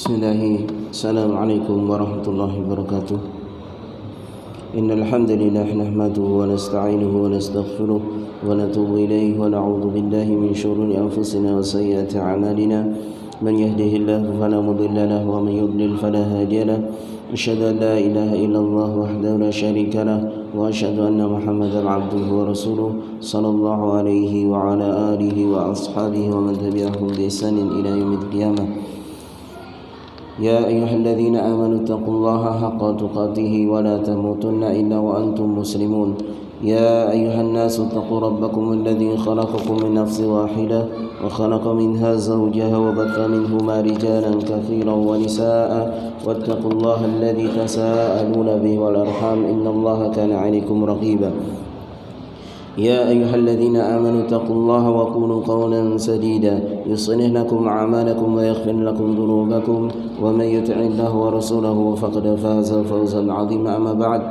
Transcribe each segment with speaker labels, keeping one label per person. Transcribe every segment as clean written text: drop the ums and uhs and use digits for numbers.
Speaker 1: Assalamualaikum warahmatullahi wabarakatuh. Innal hamdalillah nahmaduhu wa nasta'inuhu wa nastaghfiruh wa natubu ilayhi wa na'udzu billahi min shururi anfusina wa sayyiati a'malina. Man yahdihillahu fala mudilla lahu wa man yudlil fala hadiya lahu. Asyhadu an la ilaha illallah wahdahu la syarika lahu wa asyhadu anna Muhammadan 'abduhu wa rasuluh sallallahu alaihi wa ala alihi wa ashabihi wa man tabi'ahum bi ihsanin ila yaumil qiyamah. يا أيها الذين آمنوا اتقوا الله حق تقاته ولا تموتن إلا وأنتم مسلمون يا أيها الناس اتقوا ربكم الذي خلقكم من نفس واحدة وخلق منها زوجها وبث منهما رجالا كثيرا ونساء واتقوا الله الذي تساءلون به والأرحام إن الله كان عليكم رقيبا يا أيها الذين آمنوا اتقوا الله وقولوا قولا سديدا يصلح لكم أعمالكم ويغفر لكم ذنوبكم ومن يطع الله ورسوله فقد فاز فوزا عظيما. أما بعد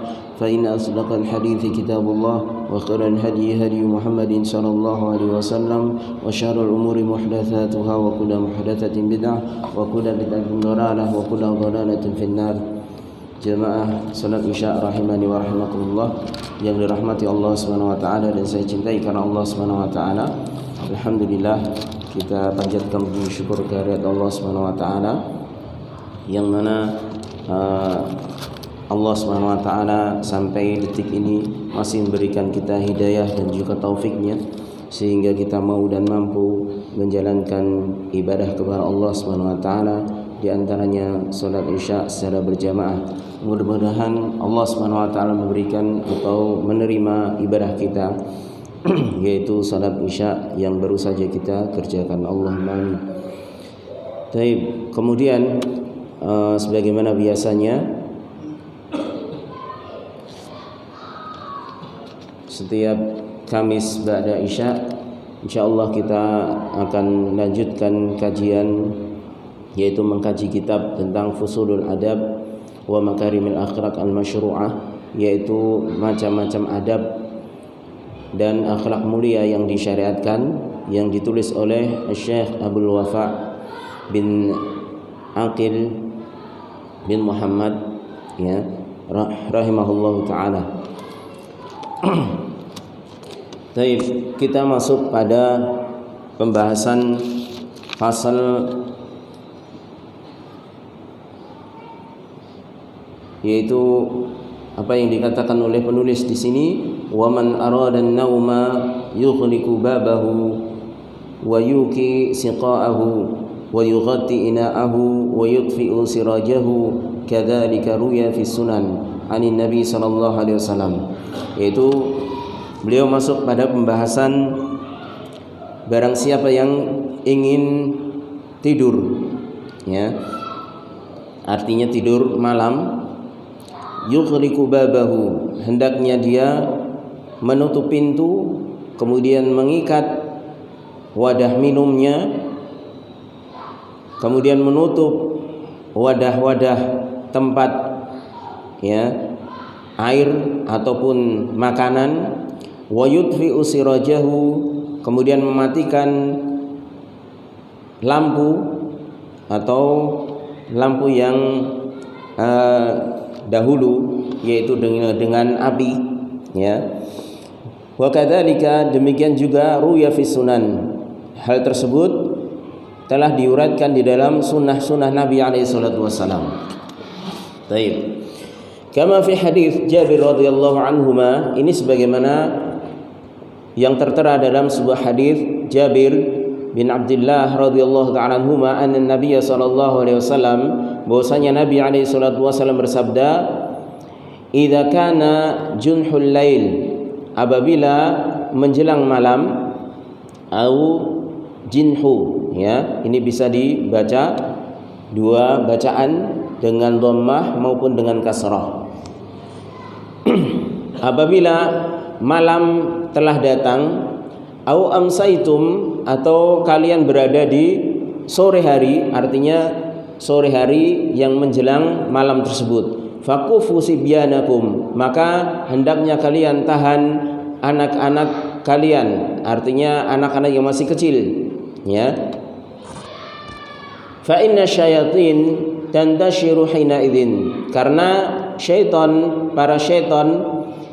Speaker 1: فإن أصدق الحديث كتاب الله وخير الهدي هدي محمد صلى الله عليه وسلم وشر الأمور محدثاتها وكل محدثة بدعة وكل بدعة ضلالة وكل ضلالة في النار. Jamaah salat Isya rahimani wa rahimakumullah yang dirahmati Allah Subhanahu wa taala dan saya cintai karena Allah Subhanahu wa taala. Alhamdulillah kita panjatkan puji syukur kehadirat Allah Subhanahu wa taala yang mana Allah Subhanahu wa taala sampai detik ini masih memberikan kita hidayah dan juga taufiknya sehingga kita mau dan mampu menjalankan ibadah kepada Allah Subhanahu wa taala, di antaranya salat Isya secara berjamaah. Mudah-mudahan Allah Subhanahu wa taala memberikan atau menerima ibadah kita yaitu salat Isya yang baru saja kita kerjakan. Allahumma amin. Baik, kemudian sebagaimana biasanya setiap Kamis ba'da Isya insyaallah kita akan lanjutkan kajian yaitu mengkaji kitab tentang Fusulul Adab wa Makarimil Akhlaq Al-Masyru'ah, yaitu macam-macam adab dan akhlak mulia yang disyariatkan, yang ditulis oleh Syekh Abdul Wafa bin Aqil bin Muhammad ya rahimahullahu taala. Baik, kita masuk pada pembahasan pasal yaitu apa yang dikatakan oleh penulis di sini, wa man arada an-nauma yughliqu babahu wa yuki siqa'ahu wa yughatti ina'ahu wa yutfi'u sirajahu kadzalika ruya fi sunan anin nabi sallallahu alaihi wasallam. Yaitu beliau masuk pada pembahasan barang siapa yang ingin tidur ya, artinya tidur malam, yughliqu babahu, hendaknya dia menutup pintu, kemudian mengikat wadah minumnya, kemudian menutup wadah-wadah tempat ya air ataupun makanan, wa yutfi'u sirajahu, kemudian mematikan lampu atau lampu yang dahulu yaitu dengan api ya. Wa kadzalika, demikian juga ruya fi sunan, hal tersebut telah diuratkan di dalam sunnah-sunnah Nabi alaihi salatu wasallam. Baik. Kama fi hadis Jabir radhiyallahu anhuma, ini sebagaimana yang tertera dalam sebuah hadis Jabir bin Abdullah radhiyallahu ta'ala anhuma, anna Nabiy sallallahu alaihi wasallam, bahwasanya Nabi alaihi salatu wasallam bersabda, idza kana junhul lail, apabila menjelang malam, au jinhu ya, ini bisa dibaca dua bacaan dengan dhammah maupun dengan kasrah. Apabila malam telah datang, au amsaitum, atau kalian berada di sore hari, artinya sore hari yang menjelang malam tersebut, faqufu sibyanakum, maka hendaknya kalian tahan anak-anak kalian, artinya anak-anak yang masih kecil ya. fa inna syayatin tantashiru hina idzin, karena para syaitan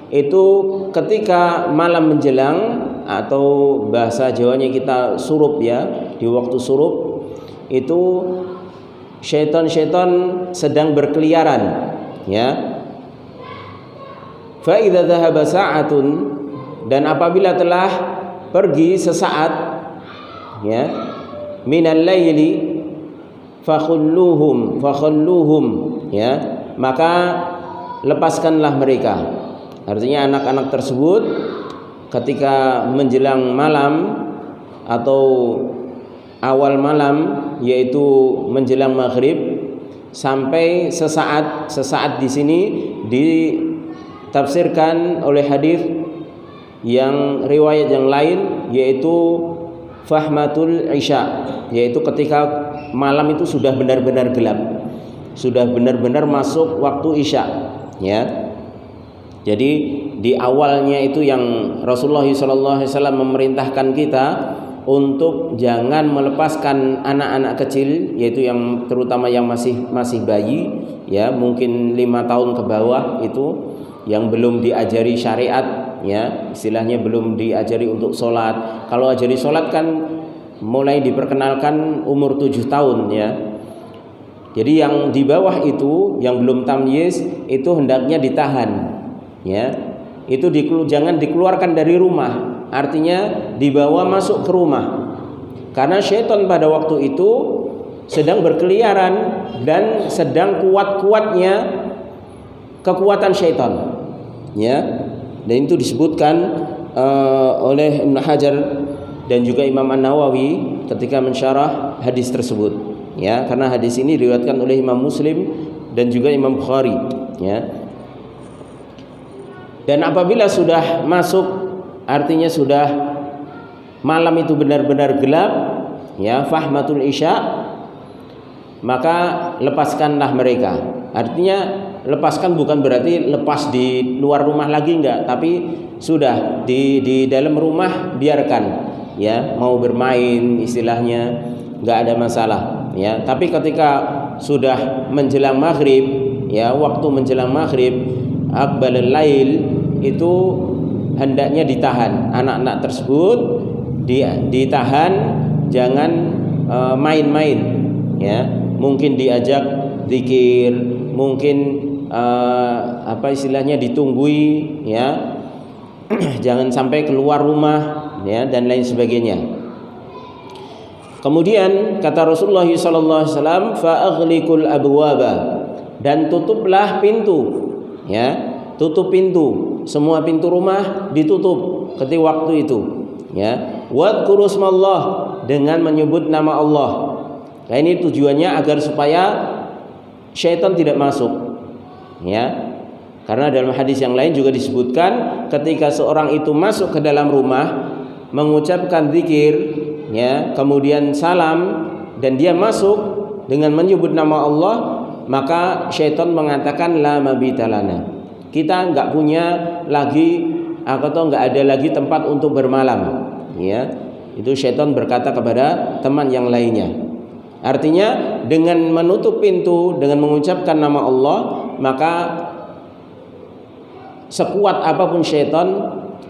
Speaker 1: itu ketika malam menjelang, atau bahasa Jawanya kita surup ya, di waktu surup itu syaitan-syaitan sedang berkeliaran ya. Fa idza dhahaba sa'atun, dan apabila telah pergi sesaat ya, minal laili fakhalluhum ya, maka lepaskanlah mereka. Artinya anak-anak tersebut ketika menjelang malam atau awal malam, yaitu menjelang maghrib sampai sesaat di sini ditafsirkan oleh hadis yang riwayat yang lain, yaitu fahmatul isya, yaitu ketika malam itu sudah benar-benar gelap, sudah benar-benar masuk waktu isya ya. Jadi di awalnya itu yang Rasulullah SAW memerintahkan kita untuk jangan melepaskan anak-anak kecil, yaitu yang terutama yang masih bayi ya, mungkin 5 tahun ke bawah, itu yang belum diajari syariat ya, istilahnya belum diajari untuk sholat. Kalau ajari sholat kan mulai diperkenalkan umur 7 tahun ya. Jadi yang di bawah itu, yang belum tamyiz, itu hendaknya ditahan ya, itu jangan dikeluarkan dari rumah, artinya dibawa masuk ke rumah, karena syaitan pada waktu itu sedang berkeliaran dan sedang kuat-kuatnya kekuatan syaitan ya. Dan itu disebutkan oleh Ibnu Hajar dan juga Imam An-Nawawi ketika mensyarah hadis tersebut ya, karena hadis ini diriwayatkan oleh Imam Muslim dan juga Imam Bukhari ya. Dan apabila sudah masuk, artinya sudah malam itu benar-benar gelap ya, fahmatul isya, maka lepaskanlah mereka. Artinya lepaskan bukan berarti lepas di luar rumah lagi, enggak, tapi sudah di dalam rumah biarkan ya, mau bermain istilahnya enggak ada masalah ya. Tapi ketika sudah menjelang maghrib ya, waktu menjelang maghrib, aqbalal lail, itu hendaknya ditahan anak-anak tersebut, ditahan, jangan main-main ya. Mungkin diajak zikir, mungkin apa istilahnya ditunggui ya, jangan sampai keluar rumah ya, dan lain sebagainya. Kemudian kata Rasulullah SAW, fa'aghliqul abwaba, dan tutuplah pintu ya, tutup pintu, semua pintu rumah ditutup ketika waktu itu ya. Wadhkuru ismallah, dengan menyebut nama Allah. Nah, ini tujuannya agar supaya syaitan tidak masuk ya. Karena dalam hadis yang lain juga disebutkan ketika seorang itu masuk ke dalam rumah mengucapkan zikir ya, kemudian salam, dan dia masuk dengan menyebut nama Allah, maka syaitan mengatakan la mabita lana, kita enggak punya lagi atau enggak ada lagi tempat untuk bermalam ya. Itu syaitan berkata kepada teman yang lainnya. Artinya dengan menutup pintu, dengan mengucapkan nama Allah, maka sekuat apapun syaitan,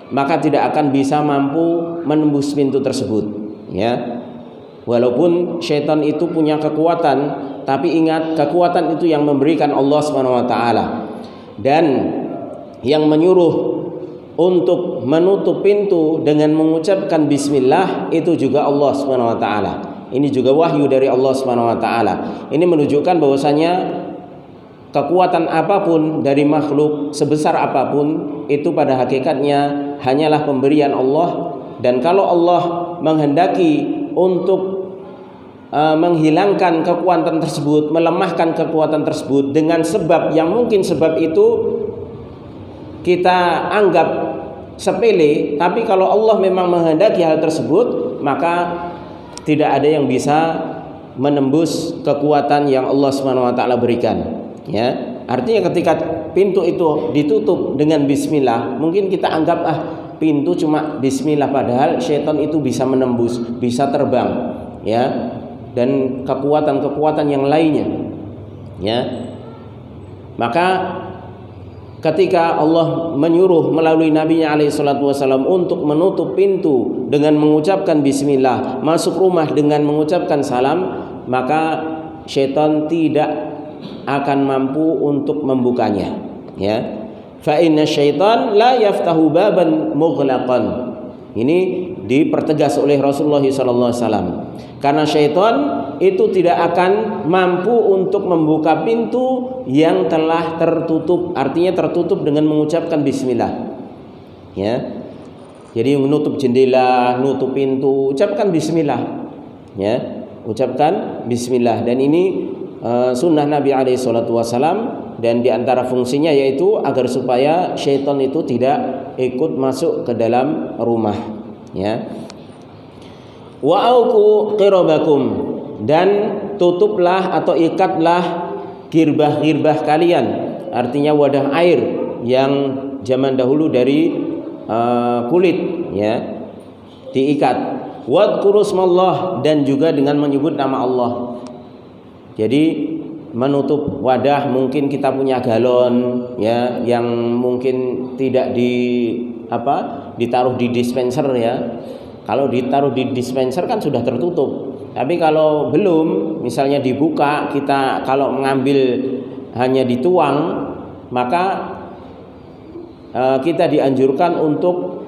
Speaker 1: maka tidak akan bisa mampu menembus pintu tersebut ya. Walaupun syaitan itu punya kekuatan, tapi ingat, kekuatan itu yang memberikan Allah SWT, dan yang menyuruh untuk menutup pintu dengan mengucapkan bismillah itu juga Allah SWT. Ini juga wahyu dari Allah SWT. Ini menunjukkan bahwasanya kekuatan apapun dari makhluk sebesar apapun itu pada hakikatnya hanyalah pemberian Allah. Dan kalau Allah menghendaki untuk menghilangkan kekuatan tersebut, melemahkan kekuatan tersebut dengan sebab yang mungkin sebab itu kita anggap sepele, tapi kalau Allah memang menghendaki hal tersebut, maka tidak ada yang bisa menembus kekuatan yang Allah SWT berikan ya. Artinya ketika pintu itu ditutup dengan bismillah, mungkin kita anggap pintu cuma bismillah, padahal syaitan itu bisa menembus, bisa terbang ya. dan kekuatan-kekuatan yang lainnya. Ya. Maka ketika Allah menyuruh melalui Nabi-Nya alaihi salatu wasallam untuk menutup pintu dengan mengucapkan bismillah, masuk rumah dengan mengucapkan salam, maka syaitan tidak akan mampu untuk membukanya. Ya. Fa inna syaitan la yaftahu baban mughlaqan. Ini dipertegas oleh Rasulullah SAW. Karena syaitan itu tidak akan mampu untuk membuka pintu yang telah tertutup. Artinya tertutup dengan mengucapkan bismillah. Ya. Jadi menutup jendela, nutup pintu, ucapkan bismillah. Ya, ucapkan bismillah. Dan ini sunnah Nabi SAW. Dan diantara fungsinya yaitu agar supaya syaitan itu tidak ikut masuk ke dalam rumah. Ya. Wa auqu qirabakum, dan tutuplah atau ikatlah girbah-girbah kalian, artinya wadah air yang zaman dahulu dari kulit, ya, diikat. Wadhkurusmallah, dan juga dengan menyebut nama Allah. Jadi menutup wadah, mungkin kita punya galon, ya, yang mungkin tidak ditaruh di dispenser, ya. Kalau ditaruh di dispenser kan sudah tertutup. Tapi kalau belum, misalnya dibuka, kita kalau mengambil hanya dituang, maka kita dianjurkan untuk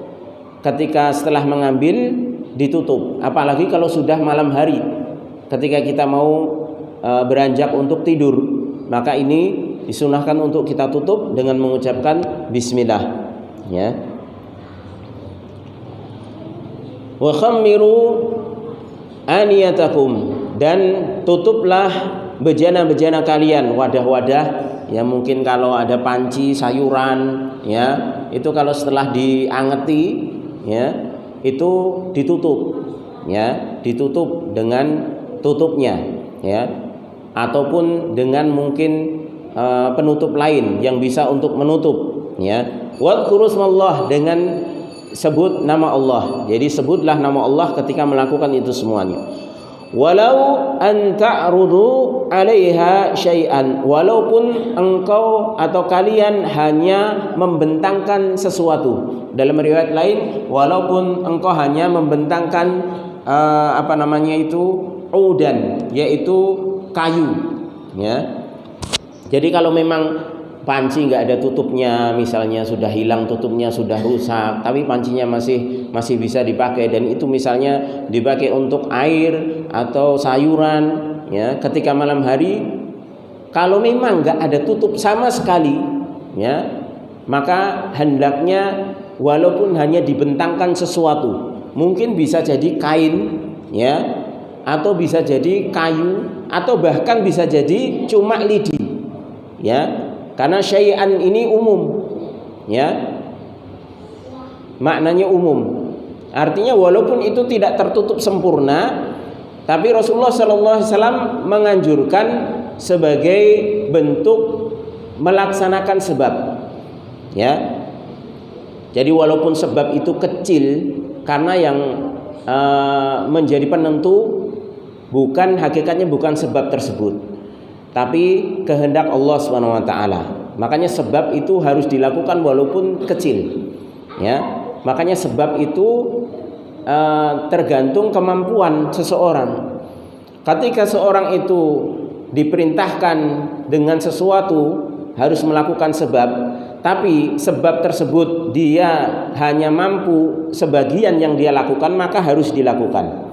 Speaker 1: ketika setelah mengambil ditutup. Apalagi kalau sudah malam hari, ketika kita mau beranjak untuk tidur, maka ini disunahkan untuk kita tutup dengan mengucapkan bismillah. Ya. Wa khammiru aniyatakum, dan tutuplah bejana-bejana kalian, wadah-wadah yang mungkin kalau ada panci sayuran, ya, itu kalau setelah diangeti, ya, itu ditutup, ya, ditutup dengan tutupnya, ya, ataupun dengan mungkin penutup lain yang bisa untuk menutup, ya. Wadhkurusmallah, dengan sebut nama Allah. Jadi sebutlah nama Allah ketika melakukan itu semuanya. Walau an ta'rudu 'alaiha syai'an, walaupun engkau atau kalian hanya membentangkan sesuatu. Dalam riwayat lain, walaupun engkau hanya membentangkan udan, yaitu kayu, ya. Jadi kalau memang panci nggak ada tutupnya, misalnya sudah hilang tutupnya, sudah rusak, tapi pancinya masih bisa dipakai, dan itu misalnya dipakai untuk air atau sayuran, ya, ketika malam hari, kalau memang nggak ada tutup sama sekali, ya, maka hendaknya walaupun hanya dibentangkan sesuatu, mungkin bisa jadi kain, ya, atau bisa jadi kayu, atau bahkan bisa jadi cuma lidi, ya. Karena syai'an ini umum, ya, maknanya umum. Artinya walaupun itu tidak tertutup sempurna, tapi Rasulullah SAW menganjurkan sebagai bentuk melaksanakan sebab, ya. Jadi walaupun sebab itu kecil, karena yang menjadi penentu hakikatnya bukan sebab tersebut, tapi kehendak Allah SWT. Makanya sebab itu harus dilakukan walaupun kecil, ya. Makanya sebab itu tergantung kemampuan seseorang. Ketika seorang itu diperintahkan dengan sesuatu harus melakukan sebab, tapi sebab tersebut dia hanya mampu sebagian yang dia lakukan, maka harus dilakukan.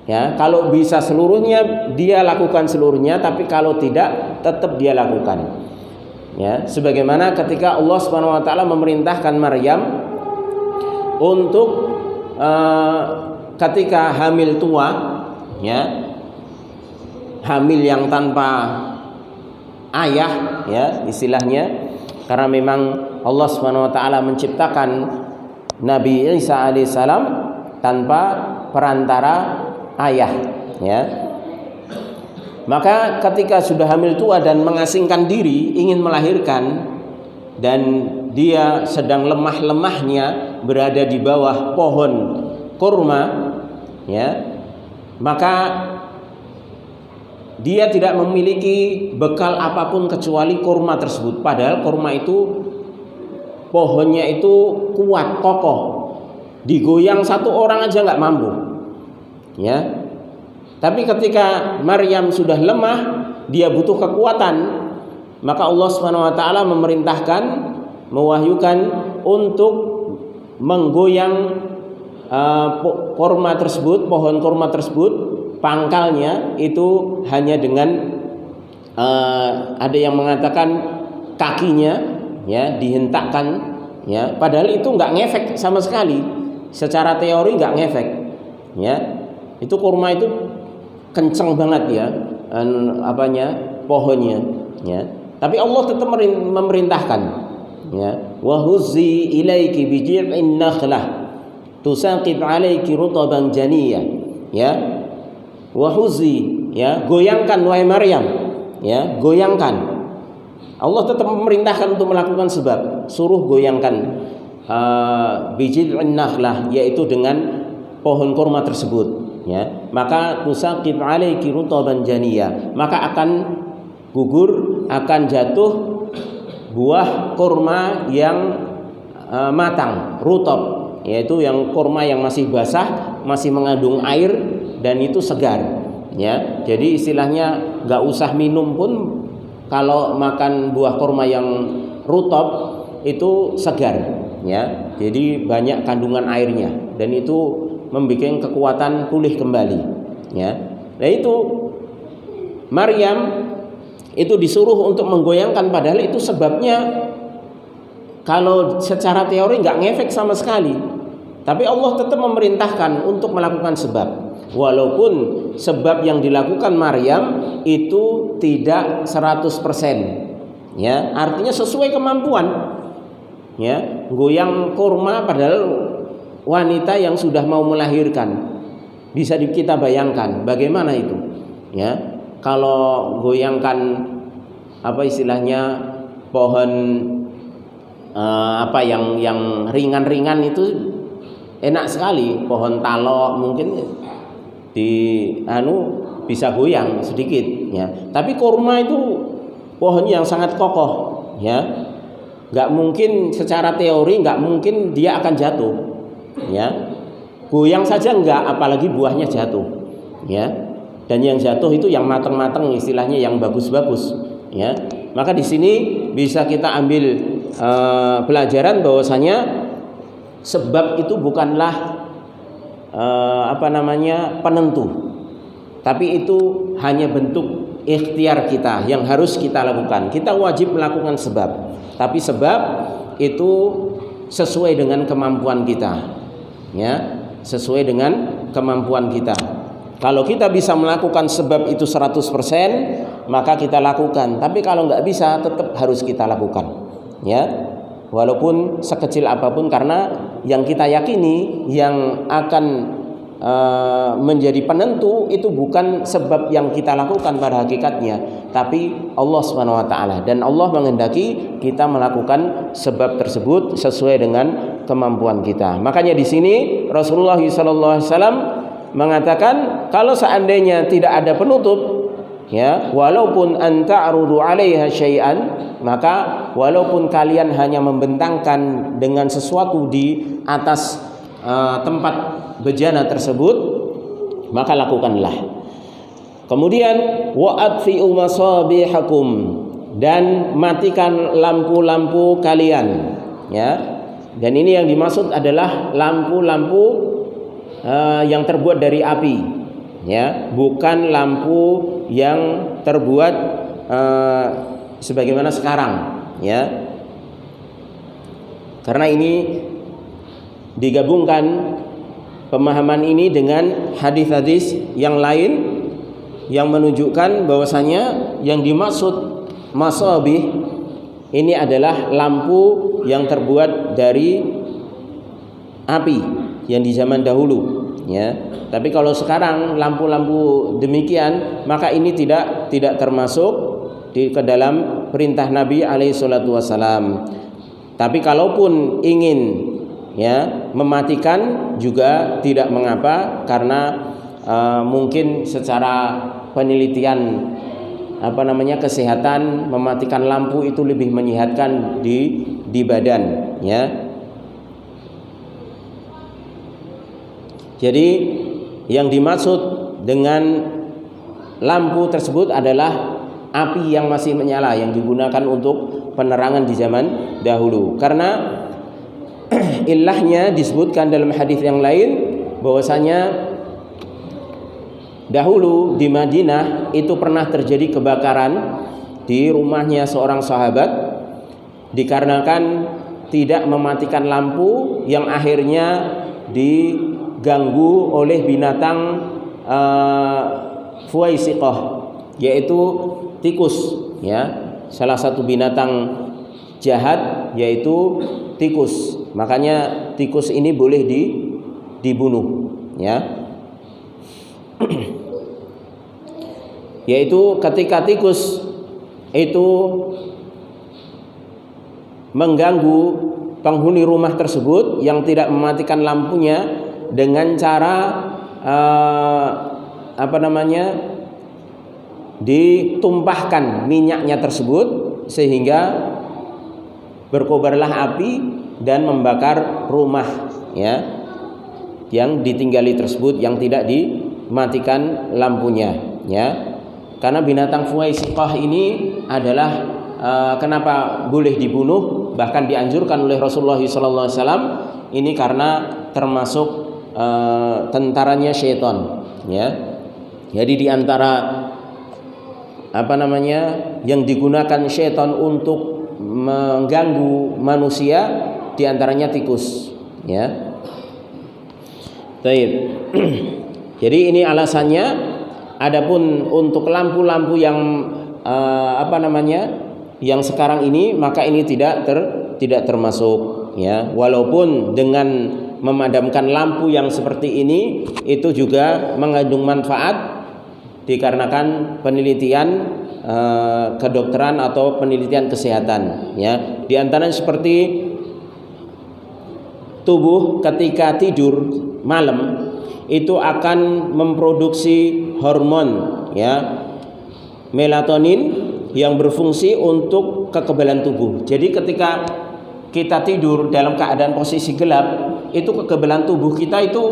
Speaker 1: Ya, kalau bisa seluruhnya dia lakukan seluruhnya, tapi kalau tidak tetap dia lakukan. Ya, sebagaimana ketika Allah Subhanahu wa taala memerintahkan Maryam untuk ketika hamil tua, ya, hamil yang tanpa ayah, ya, istilahnya, karena memang Allah Subhanahu wa taala menciptakan Nabi Isa alaihissalam tanpa perantara ayah, ya. Maka ketika sudah hamil tua dan mengasingkan diri ingin melahirkan, dan dia sedang lemah-lemahnya berada di bawah pohon kurma, ya, maka
Speaker 2: dia tidak memiliki bekal apapun kecuali kurma tersebut. Padahal kurma itu pohonnya itu kuat, kokoh, digoyang satu orang aja nggak mampu, ya. Tapi ketika Maryam sudah lemah, dia butuh kekuatan, maka Allah SWT memerintahkan, mewahyukan untuk menggoyang kurma tersebut, pohon kurma tersebut, pangkalnya itu hanya dengan ada yang mengatakan kakinya, ya, dihentakkan, ya. Padahal itu nggak ngefek sama sekali, secara teori nggak ngefek, ya. Itu kurma itu kenceng banget, ya, pohonnya, ya. Tapi Allah tetap memerintahkan, ya, wa huzzi ilaiki bi jid'in nakhlah tusaqit 'alaiki rutaban janiyya, ya. Wa huzzi, ya, goyangkan wahai Maryam, ya, goyangkan. Allah tetap memerintahkan untuk melakukan sebab, suruh goyangkan bi jid'in nakhlah, yaitu dengan pohon kurma tersebut, ya. Maka tusaqit 'alaiki rutaban janiyya, maka akan gugur, akan jatuh buah kurma yang matang, rutab, yaitu yang kurma yang masih basah, masih mengandung air dan itu segar, ya. Jadi istilahnya nggak usah minum pun kalau makan buah kurma yang rutab itu segar, ya. Jadi banyak kandungan airnya dan itu membuat kekuatan pulih kembali, ya. Nah itu Maryam itu disuruh untuk menggoyangkan, padahal itu sebabnya kalau secara teori nggak ngefek sama sekali, tapi Allah tetap memerintahkan untuk melakukan sebab, walaupun sebab yang dilakukan Maryam itu tidak 100%, ya, artinya sesuai kemampuan, ya, goyang kurma padahal wanita yang sudah mau melahirkan, bisa kita bayangkan bagaimana itu, ya. Kalau goyangkan istilahnya pohon yang ringan-ringan itu enak sekali, pohon talok mungkin bisa goyang sedikit, ya. Tapi kurma itu pohon yang sangat kokoh, ya. Nggak mungkin secara teori, nggak mungkin dia akan jatuh, ya. Goyang saja enggak, apalagi buahnya jatuh, ya. Dan yang jatuh itu yang matang-matang, istilahnya yang bagus-bagus, ya. Maka di sini bisa kita ambil pelajaran bahwasanya sebab itu bukanlah penentu, tapi itu hanya bentuk ikhtiar kita yang harus kita lakukan. Kita wajib melakukan sebab, tapi sebab itu sesuai dengan kemampuan kita, ya, sesuai dengan kemampuan kita. Kalau kita bisa melakukan sebab itu 100%, maka kita lakukan. Tapi kalau nggak bisa, tetap harus kita lakukan, ya, walaupun sekecil apapun, karena yang kita yakini yang akan menjadi penentu itu bukan sebab yang kita lakukan pada hakikatnya, tapi Allah Subhanahu wa taala, dan Allah menghendaki kita melakukan sebab tersebut sesuai dengan kemampuan kita. Makanya di sini Rasulullah SAW mengatakan kalau seandainya tidak ada penutup, ya, walaupun anta'rudu 'alaiha syai'an, maka walaupun kalian hanya membentangkan dengan sesuatu di atas tempat bejana tersebut, maka lakukanlah. Kemudian wa'atfi'u masabihakum, dan matikan lampu-lampu kalian, ya. Dan ini yang dimaksud adalah lampu-lampu yang terbuat dari api, ya, bukan lampu yang terbuat sebagaimana sekarang, ya. Karena ini digabungkan pemahaman ini dengan hadis-hadis yang lain yang menunjukkan bahwasanya yang dimaksud masabih ini adalah lampu yang terbuat dari api yang di zaman dahulu, ya. Tapi kalau sekarang lampu-lampu demikian, maka ini tidak termasuk ke dalam perintah Nabi alaihi salatu wasalam. Tapi kalaupun ingin, ya, mematikan juga tidak mengapa, karena mungkin secara penelitian kesehatan, mematikan lampu itu lebih menyehatkan di badan, ya. Jadi yang dimaksud dengan lampu tersebut adalah api yang masih menyala yang digunakan untuk penerangan di zaman dahulu. Karena ilahnya disebutkan dalam hadis yang lain bahwasanya dahulu di Madinah itu pernah terjadi kebakaran di rumahnya seorang sahabat dikarenakan tidak mematikan lampu yang akhirnya diganggu oleh binatang fuwaisiqah, yaitu tikus, ya, salah satu binatang jahat yaitu tikus. Makanya tikus ini boleh dibunuh, ya. Yaitu ketika tikus itu mengganggu penghuni rumah tersebut yang tidak mematikan lampunya dengan cara ditumpahkan minyaknya tersebut sehingga berkobarlah api dan membakar rumah, ya, yang ditinggali tersebut yang tidak dimatikan lampunya, ya. Karena binatang fuwaisiqah ini adalah kenapa boleh dibunuh, bahkan dianjurkan oleh Rasulullah SAW, ini karena termasuk tentaranya syaitan, ya. Jadi di antara yang digunakan syaitan untuk mengganggu manusia di antaranya tikus, ya. Baik. Jadi ini alasannya. Adapun untuk lampu-lampu yang yang sekarang ini, maka ini tidak termasuk, ya. Walaupun dengan memadamkan lampu yang seperti ini itu juga mengandung manfaat dikarenakan penelitian kedokteran atau penelitian kesehatan, ya. Di antaranya seperti tubuh ketika tidur malam itu akan memproduksi hormon, ya, melatonin yang berfungsi untuk kekebalan tubuh. Jadi ketika kita tidur dalam keadaan posisi gelap, itu kekebalan tubuh kita itu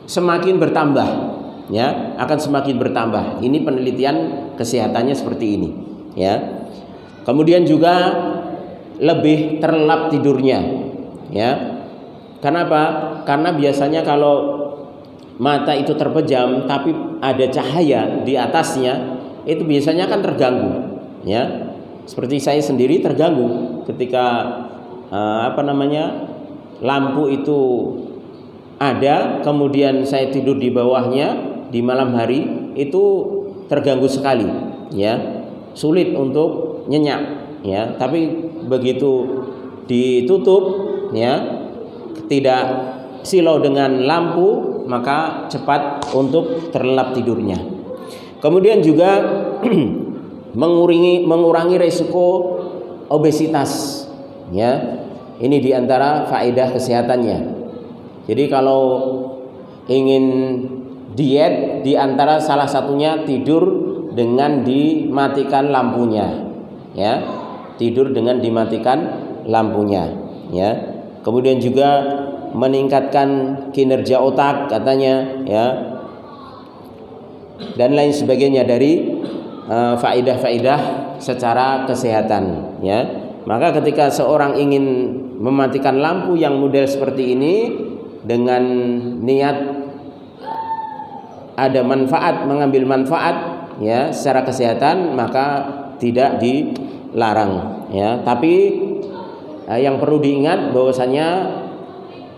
Speaker 2: semakin bertambah, ya, akan semakin bertambah. Ini penelitian kesehatannya seperti ini, ya. Kemudian juga lebih terlelap tidurnya, ya. Kenapa? Karena biasanya kalau mata itu terpejam tapi ada cahaya di atasnya, itu biasanya akan terganggu, ya. Seperti saya sendiri terganggu ketika lampu itu ada, kemudian saya tidur di bawahnya di malam hari, itu terganggu sekali, ya. Sulit untuk nyenyak, ya. Tapi begitu ditutup, ya, tidak silau dengan lampu, maka cepat untuk terlelap tidurnya. Kemudian juga mengurangi resiko obesitas, ya. Ini diantara faedah kesehatannya. Jadi kalau ingin diet, diantara salah satunya tidur dengan dimatikan lampunya, ya. Tidur dengan dimatikan lampunya, ya. Kemudian juga meningkatkan kinerja otak katanya, ya, dan lain sebagainya dari faedah-faedah secara kesehatan, ya. Maka ketika seorang ingin mematikan lampu yang model seperti ini dengan niat ada manfaat, mengambil manfaat, ya, secara kesehatan, maka tidak dilarang, ya. Tapi yang perlu diingat bahwasanya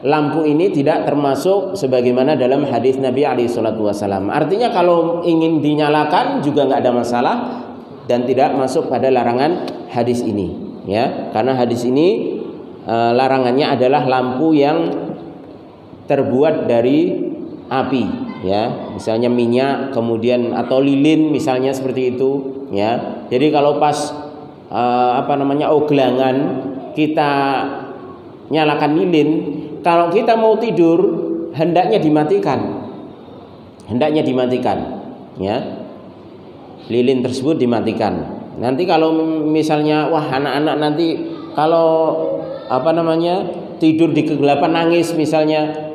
Speaker 2: lampu ini tidak termasuk sebagaimana dalam hadis Nabi SAW. Artinya kalau ingin dinyalakan juga nggak ada masalah dan tidak masuk pada larangan hadis ini, ya. Karena hadis ini larangannya adalah lampu yang terbuat dari api, ya. Misalnya minyak, kemudian atau lilin misalnya seperti itu, ya. Jadi kalau pas gelangan kita nyalakan lilin, kalau kita mau tidur hendaknya dimatikan, ya. lilin tersebut dimatikan. Nanti kalau misalnya wah anak-anak nanti kalau tidur di kegelapan nangis misalnya,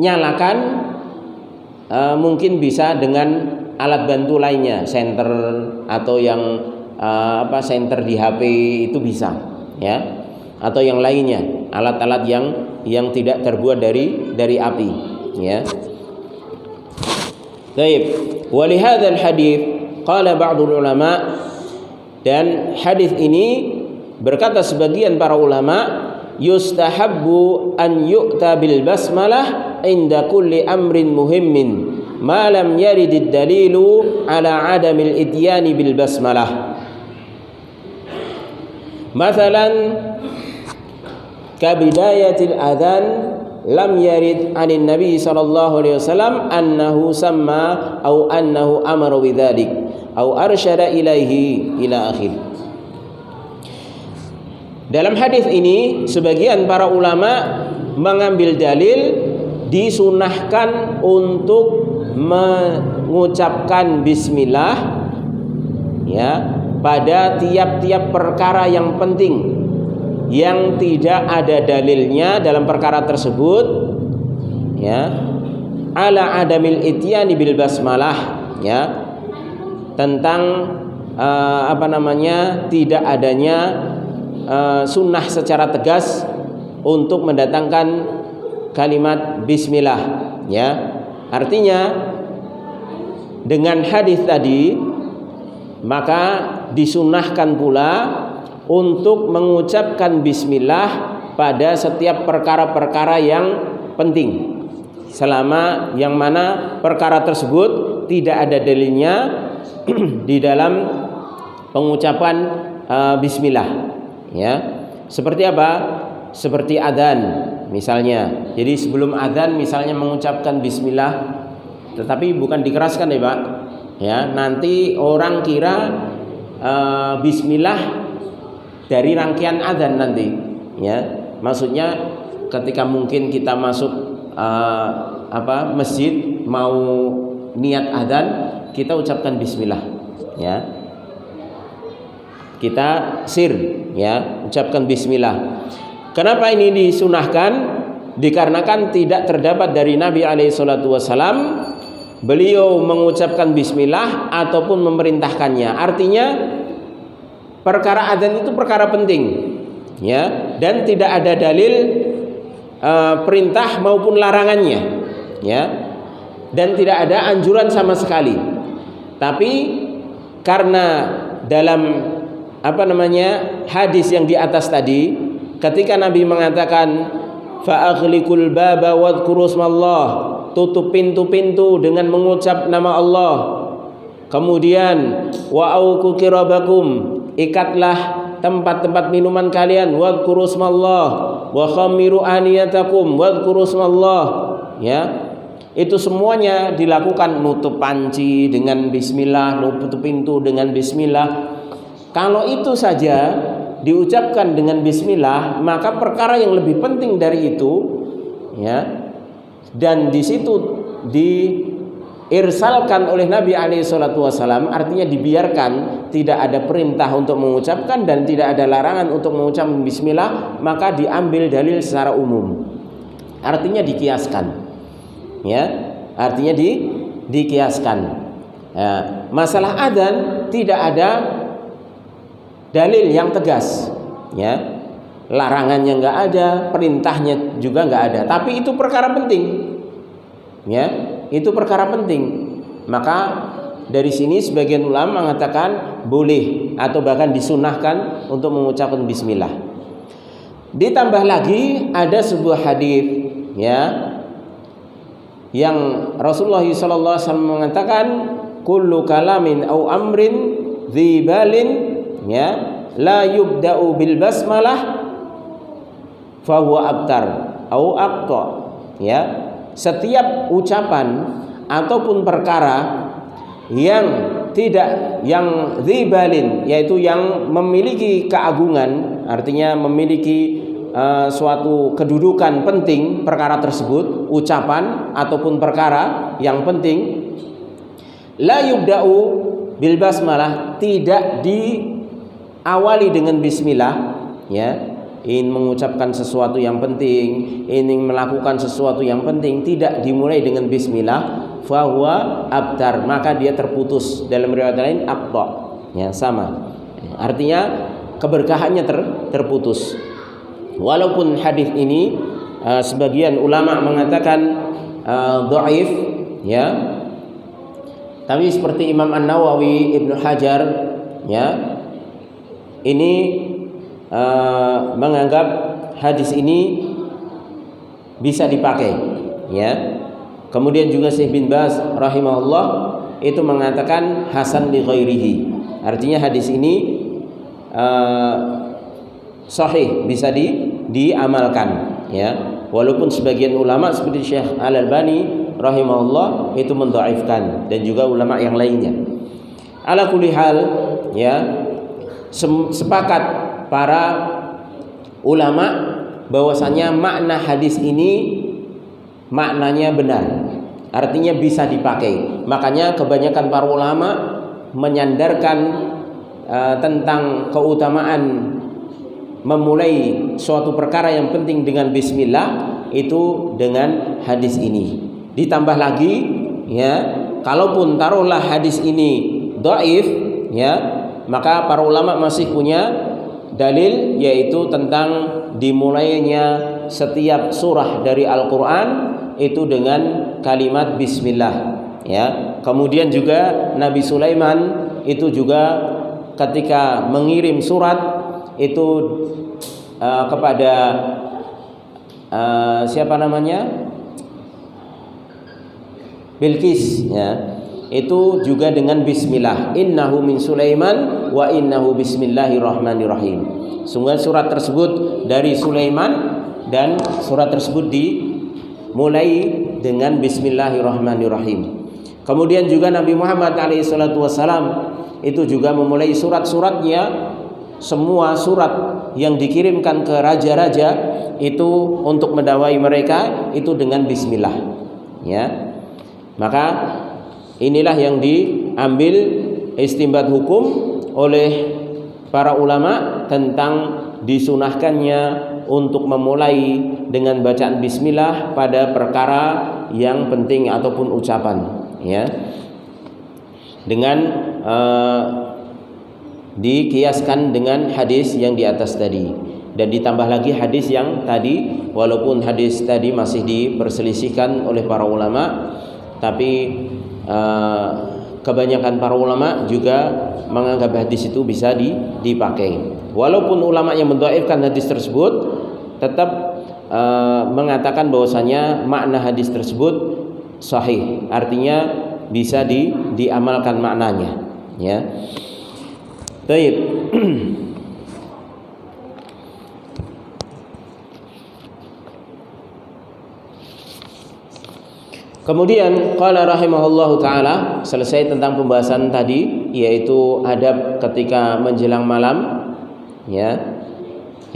Speaker 2: nyalakan, mungkin bisa dengan alat bantu lainnya, senter atau yang senter di HP itu bisa, ya, atau yang lainnya, alat-alat yang tidak terbuat dari api, ya. Baik, walihadzal hadits qala ba'dul ulama, dan hadis ini berkata sebagian para ulama, yustahabbu an yu'ta bil basmalah inda kulli amrin muhimmin ma lam yaridid dalilu ala adamil ityani bil basmalah. Mathalan ka bidayatil adhan lam yarid 'anil nabi sallallahu alaihi wasallam annahu samma aw annahu amara bidzalik aw arsyada ilaihi ila akhir. Dalam hadis ini sebagian para ulama mengambil dalil disunahkan untuk mengucapkan bismillah, ya, pada tiap-tiap perkara yang penting yang tidak ada dalilnya dalam perkara tersebut, ya, ala adamil ityani bil basmalah, ya, tentang tidak adanya sunnah secara tegas untuk mendatangkan kalimat bismillah, ya. Artinya dengan hadis tadi maka disunahkan pula untuk mengucapkan bismillah pada setiap perkara-perkara yang penting, selama yang mana perkara tersebut tidak ada dalilnya di dalam pengucapan bismillah, ya. Seperti apa? Seperti adzan misalnya. Jadi sebelum adzan misalnya mengucapkan bismillah, tetapi bukan dikeraskan ya Pak, ya, nanti orang kira bismillah dari rangkaian adzan nanti, ya. Maksudnya ketika mungkin kita masuk masjid mau niat adzan, kita ucapkan bismillah, ya. Kita sir, ya, ucapkan bismillah. Kenapa ini disunahkan? Dikarenakan tidak terdapat dari Nabi SAW beliau mengucapkan bismillah ataupun memerintahkannya. Artinya perkara adzan itu perkara penting, ya, dan tidak ada dalil perintah maupun larangannya, ya, dan tidak ada anjuran sama sekali. Tapi karena dalam hadis yang di atas tadi, ketika Nabi mengatakan fa'aghliqul baba wadhkuru ismallah, tutup pintu-pintu dengan mengucap nama Allah. Kemudian wa'auku kirabakum, ikatlah tempat-tempat minuman kalian, wadhkuru ismallah, wa khamiru aniyatakum wadhkuru ismallah, ya. Itu semuanya dilakukan, nutup panci dengan bismillah, nutup pintu dengan bismillah. Kalau itu saja diucapkan dengan bismillah, maka perkara yang lebih penting dari itu, ya, dan di situ diirsalkan oleh Nabi SAW, artinya dibiarkan, tidak ada perintah untuk mengucapkan dan tidak ada larangan untuk mengucapkan bismillah, maka diambil dalil secara umum, artinya dikiaskan, ya, artinya dikiaskan. Ya, masalah adzan tidak ada dalil yang tegas, ya, larangannya nggak ada, perintahnya juga nggak ada, tapi itu perkara penting, ya, itu perkara penting. Maka dari sini sebagian ulama mengatakan boleh atau bahkan disunahkan untuk mengucapkan bismillah. Ditambah lagi ada sebuah hadis, ya, yang Rasulullah SAW mengatakan kullu kalamin au amrin dzibalin, ya, la yubda'u bil basmalah fahuwa abtar au aqta, ya. Setiap ucapan ataupun perkara yang dzibalin, yaitu yang memiliki keagungan, artinya memiliki suatu kedudukan penting perkara tersebut, ucapan ataupun perkara yang penting, la yubda'u bil basmalah, tidak diawali dengan bismillah, ya, ingin mengucapkan sesuatu yang penting, ingin melakukan sesuatu yang penting, tidak dimulai dengan bismillah, fahuwa abtar, maka dia terputus. Dalam riwayat lain abta, ya, sama. Artinya keberkahannya terputus. Walaupun hadis ini sebagian ulama mengatakan dhaif, ya, tapi seperti Imam An-Nawawi, Ibnu Hajar, ya, ini menganggap hadis ini bisa dipakai, ya. Kemudian juga Syekh bin Baz rahimahullah itu mengatakan hasan li ghairihi. Artinya hadis ini sahih, bisa diamalkan, ya. Walaupun sebagian ulama seperti Syekh Al-Albani rahimahullah itu mendhaifkan, dan juga ulama yang lainnya. Ala kulli hal, ya, sepakat para ulama bahwasanya makna hadis ini maknanya benar, artinya bisa dipakai. Makanya kebanyakan para ulama menyandarkan tentang keutamaan memulai suatu perkara yang penting dengan bismillah itu dengan hadis ini. Ditambah lagi, ya, kalaupun taruhlah hadis ini dhaif, ya, maka para ulama masih punya dalil, yaitu tentang dimulainya setiap surah dari Al-Qur'an itu dengan kalimat bismillah, ya. Kemudian juga Nabi Sulaiman itu juga ketika mengirim surat itu kepada siapa namanya, Bilqis, ya, itu juga dengan bismillah, innahu min Sulaiman wa innahu bismillahirrahmanirrahim. Sungguh surat tersebut dari Sulaiman dan surat tersebut dimulai dengan bismillahirrahmanirrahim. Kemudian juga Nabi Muhammad SAW itu juga memulai surat-suratnya, semua surat yang dikirimkan ke raja-raja itu untuk mendawai mereka itu dengan bismillah, ya. Maka inilah yang diambil istinbat hukum oleh para ulama tentang disunahkannya untuk memulai dengan bacaan bismillah pada perkara yang penting ataupun ucapan, ya, dengan dikiaskan dengan hadis yang di atas tadi, dan ditambah lagi hadis yang tadi. Walaupun hadis tadi masih diperselisihkan oleh para ulama, tapi kebanyakan para ulama juga menganggap hadis itu bisa dipakai. Walaupun ulama yang mendhaifkan hadis tersebut tetap mengatakan bahwasanya makna hadis tersebut sahih, artinya bisa diamalkan maknanya, ya. Baik. Kemudian qala rahimahullahu taala, selesai tentang pembahasan tadi, yaitu adab ketika menjelang malam, ya.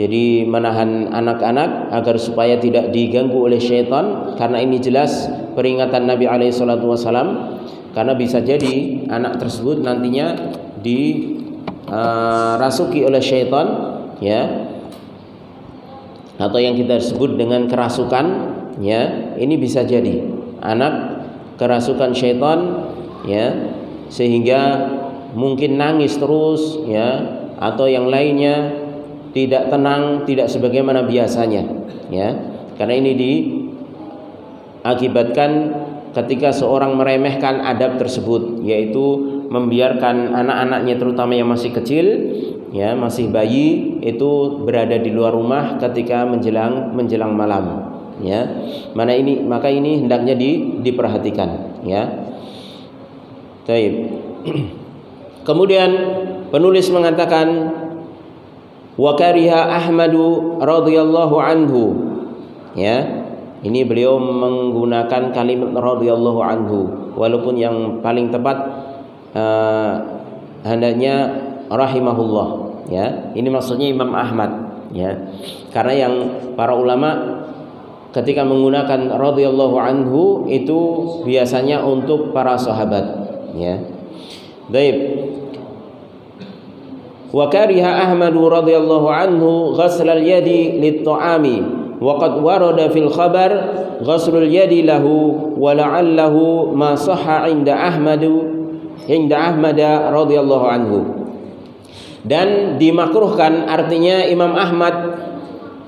Speaker 2: Jadi menahan anak-anak agar supaya tidak diganggu oleh syaitan, karena ini jelas peringatan Nabi alaihi salatu wasalam, karena bisa jadi anak tersebut nantinya dirasuki oleh syaitan, ya, atau yang kita sebut dengan kerasukan, ya. Ini bisa jadi anak kerasukan syaitan, ya, sehingga mungkin nangis terus, ya, atau yang lainnya tidak tenang, tidak sebagaimana biasanya, ya. Karena ini diakibatkan ketika seorang meremehkan adab tersebut, yaitu membiarkan anak-anaknya terutama yang masih kecil, ya, masih bayi, itu berada di luar rumah ketika menjelang malam, ya. Maka ini hendaknya diperhatikan, ya. Baik. Kemudian penulis mengatakan wa kariha Ahmadu radhiyallahu anhu, ya. Ini beliau menggunakan kalimat radhiyallahu anhu, walaupun yang paling tepat hendaknya rahimahullah, ya. Ini maksudnya Imam Ahmad, ya. Karena yang para ulama ketika menggunakan radhiyallahu anhu itu biasanya untuk para sahabat, ya. Baik. Wa kariha Ahmad radhiyallahu anhu ghasl al-yadi lit-ta'ami wa qad warada fil khabar ghasl al-yadi lahu wa la'allahu ma sahha 'inda Ahmad radhiyallahu anhu. Dan dimakruhkan, artinya Imam Ahmad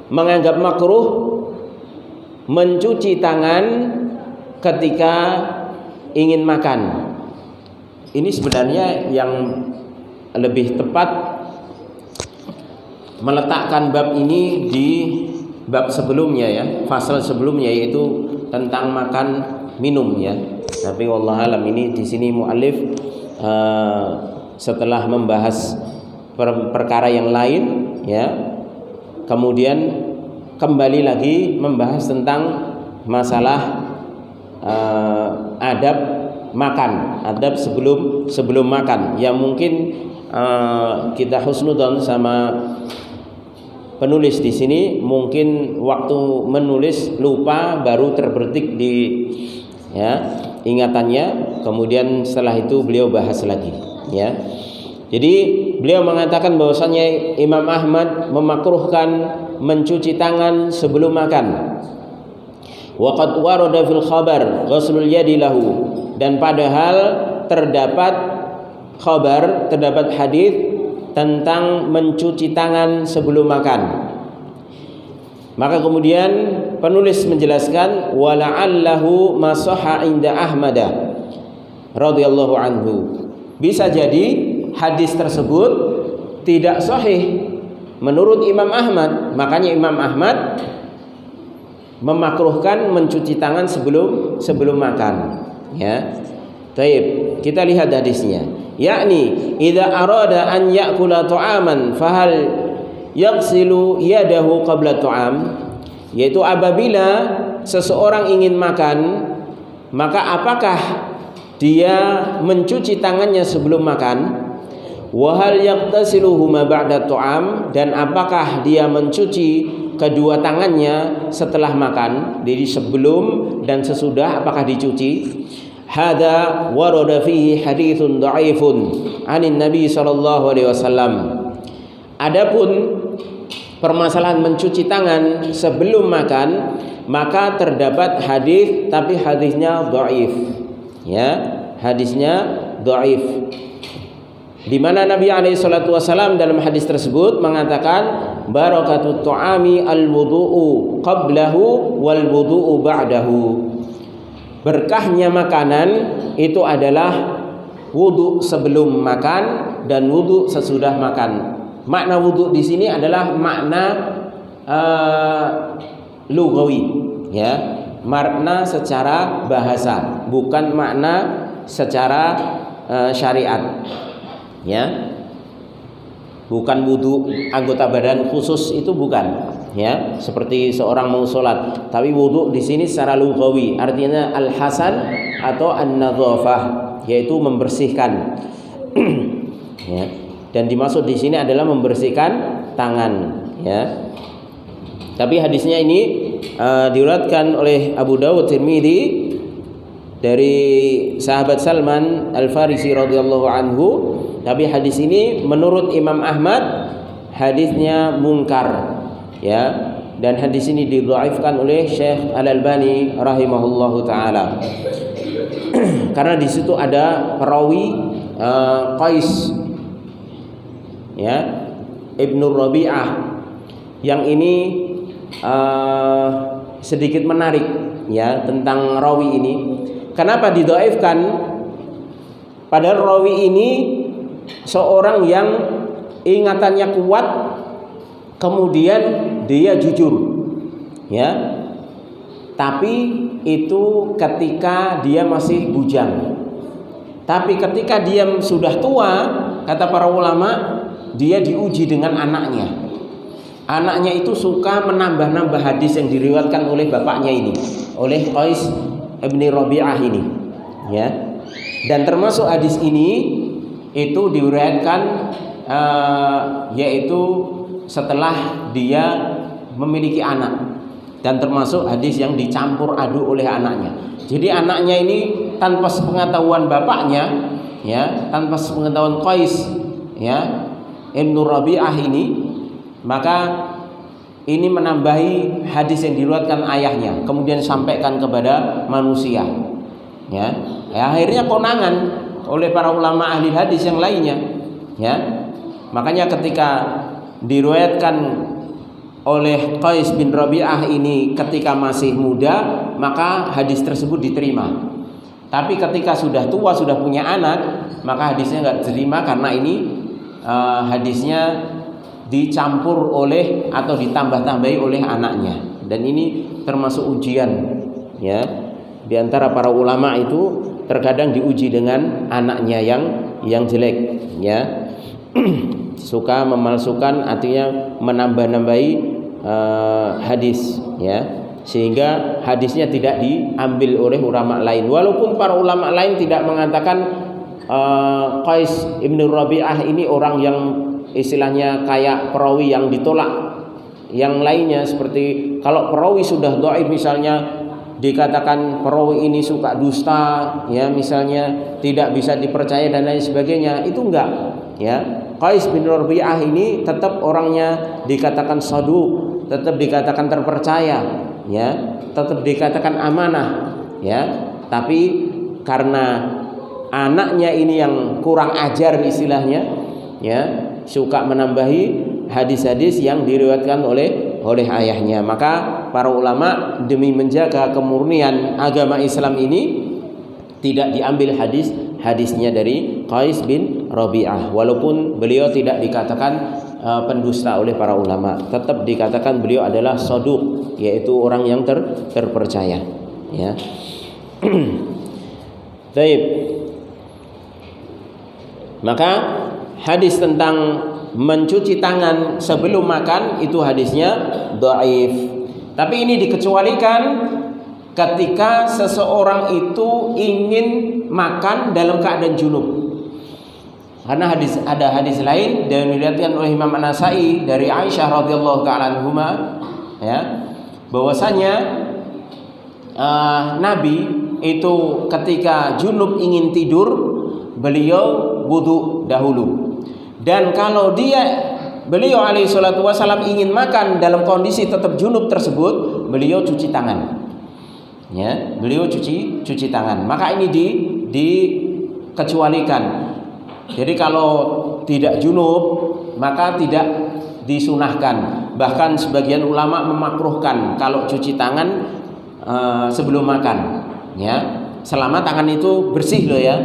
Speaker 2: menganggap makruh mencuci tangan ketika ingin makan. Ini sebenarnya yang lebih tepat meletakkan bab ini di bab sebelumnya ya, fasal sebelumnya, yaitu tentang makan minum ya. Tapi wallahu alam, ini di sini muallif setelah membahas perkara yang lain ya, kemudian kembali lagi membahas tentang masalah adab makan, adab sebelum makan, yang mungkin kita husnudzon sama penulis di sini, mungkin waktu menulis lupa, baru terbetik di ya ingatannya, kemudian setelah itu beliau bahas lagi ya. Jadi beliau mengatakan bahwasanya Imam Ahmad memakruhkan mencuci tangan sebelum makan. Wa qad warada fil khabar ghuslul yadi lahu, dan padahal terdapat khabar, terdapat hadis tentang mencuci tangan sebelum makan. Maka kemudian penulis menjelaskan wa la'allahu ma sahha 'inda Ahmad radhiyallahu anhu. Bisa jadi hadis tersebut tidak sahih menurut Imam Ahmad, makanya Imam Ahmad memakruhkan mencuci tangan sebelum makan ya. Baik, kita lihat hadisnya. Yakni idza arada an ya'kula ta'aman fahal yaghsilu yadahu qabla ta'am, yaitu apabila seseorang ingin makan, maka apakah dia mencuci tangannya sebelum makan? Wa hal yaghtasiluhuma ba'da ta'am, dan apakah dia mencuci kedua tangannya setelah makan, jadi sebelum dan sesudah apakah dicuci? Hada warada fihi haditsun dha'ifun 'anin Nabi sallallahu alaihi wasallam. Adapun permasalahan mencuci tangan sebelum makan, maka terdapat hadis, tapi hadisnya dhaif. Ya, hadisnya dhaif. Di mana Nabi alaihi salatu wasallam dalam hadis tersebut mengatakan barakatut ta'ami al-wudu'u qablahu wal wudu'u ba'dahu. Berkahnya makanan itu adalah wudu sebelum makan dan wudu sesudah makan. Makna wudu di sini adalah makna lugawi, ya, makna secara bahasa, bukan makna secara syariat, ya. Bukan wudu anggota badan khusus, itu bukan, ya, seperti seorang mau sholat. Tapi wudu di sini secara lugawi artinya al-hasan atau an-nadzafah, yaitu membersihkan. Ya. Dan dimaksud di sini adalah membersihkan tangan, ya. Tapi hadisnya ini diriwayatkan oleh Abu Dawud, Tirmidzi dari sahabat Salman Al-Farisi radhiyallahu anhu. Tapi hadis ini menurut Imam Ahmad hadisnya mungkar, ya, dan hadis ini didhaifkan oleh Syekh Al-Albani rahimahullahu taala. Karena di situ ada perawi Qais, ya, Ibnu Rabi'ah, yang ini sedikit menarik, ya, tentang rawi ini. Kenapa didhaifkan? Padahal rawi ini seorang yang ingatannya kuat, kemudian dia jujur, ya. Tapi itu ketika dia masih bujang. Tapi ketika dia sudah tua, kata para ulama, dia diuji dengan anaknya. Anaknya itu suka menambah-nambah hadis yang diriwayatkan oleh bapaknya ini, oleh Qais ibn Rabi'ah ini, ya. Dan termasuk hadis ini itu diriwayatkan yaitu setelah dia memiliki anak, dan termasuk hadis yang dicampur aduk oleh anaknya. Jadi anaknya ini tanpa sepengetahuan bapaknya ya, tanpa sepengetahuan Qais, ya, Ibnu Rabi'ah ini, maka ini menambahi hadis yang diriwayatkan ayahnya, kemudian sampaikan kepada manusia, ya. Akhirnya konangan oleh para ulama ahli hadis yang lainnya, ya. Makanya ketika diriwayatkan oleh Qais bin Rabi'ah ini ketika masih muda, maka hadis tersebut diterima. Tapi ketika sudah tua, sudah punya anak, maka hadisnya nggak diterima karena ini hadisnya dicampur oleh atau ditambah-tambahi oleh anaknya. Dan ini termasuk ujian, ya. Di antara para ulama itu terkadang diuji dengan anaknya yang jelek, ya. Suka memalsukan, artinya menambah-nambahi hadis, ya, sehingga hadisnya tidak diambil oleh ulama lain. Walaupun para ulama lain tidak mengatakan Qais ibnu Rabi'ah ini orang yang istilahnya kayak perawi yang ditolak. Yang lainnya seperti kalau perawi sudah dhaif, misalnya dikatakan perawi ini suka dusta, ya, misalnya tidak bisa dipercaya dan lain sebagainya, itu enggak, ya. Qais bin Rabi'ah ini tetap orangnya dikatakan saduq, tetap dikatakan terpercaya, ya, tetap dikatakan amanah, ya. Tapi karena anaknya ini yang kurang ajar istilahnya, ya, suka menambahi hadis-hadis yang diriwayatkan oleh ayahnya, maka para ulama demi menjaga kemurnian agama Islam ini tidak diambil hadisnya dari Qais bin Rabi'ah, walaupun beliau tidak dikatakan pendusta oleh para ulama, tetap dikatakan beliau adalah saduq, yaitu orang yang terpercaya, ya. Baik. Maka hadis tentang mencuci tangan sebelum makan itu hadisnya dhaif. Tapi ini dikecualikan ketika seseorang itu ingin makan dalam keadaan junub. Karena ada hadis lain dan diriwayatkan oleh Imam An-Nasa'i dari Aisyah radhiyallahu taala anhuma, ya, bahwasanya Nabi itu ketika junub ingin tidur, beliau wudu dahulu. Dan kalau beliau alaihi salatu wasallam ingin makan dalam kondisi tetap junub tersebut, beliau cuci tangan. Ya, beliau cuci tangan. Maka ini dikecualikan. Jadi kalau tidak junub maka tidak disunahkan. Bahkan sebagian ulama memakruhkan kalau cuci tangan sebelum makan, ya. Selama tangan itu bersih loh, ya.